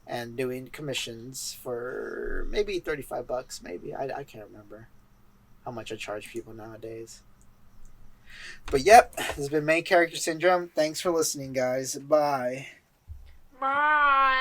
and doing commissions for maybe $35. Maybe I can't remember how much I charge people nowadays. But yep, this has been Main Character Syndrome. Thanks for listening, guys. Bye. Bye.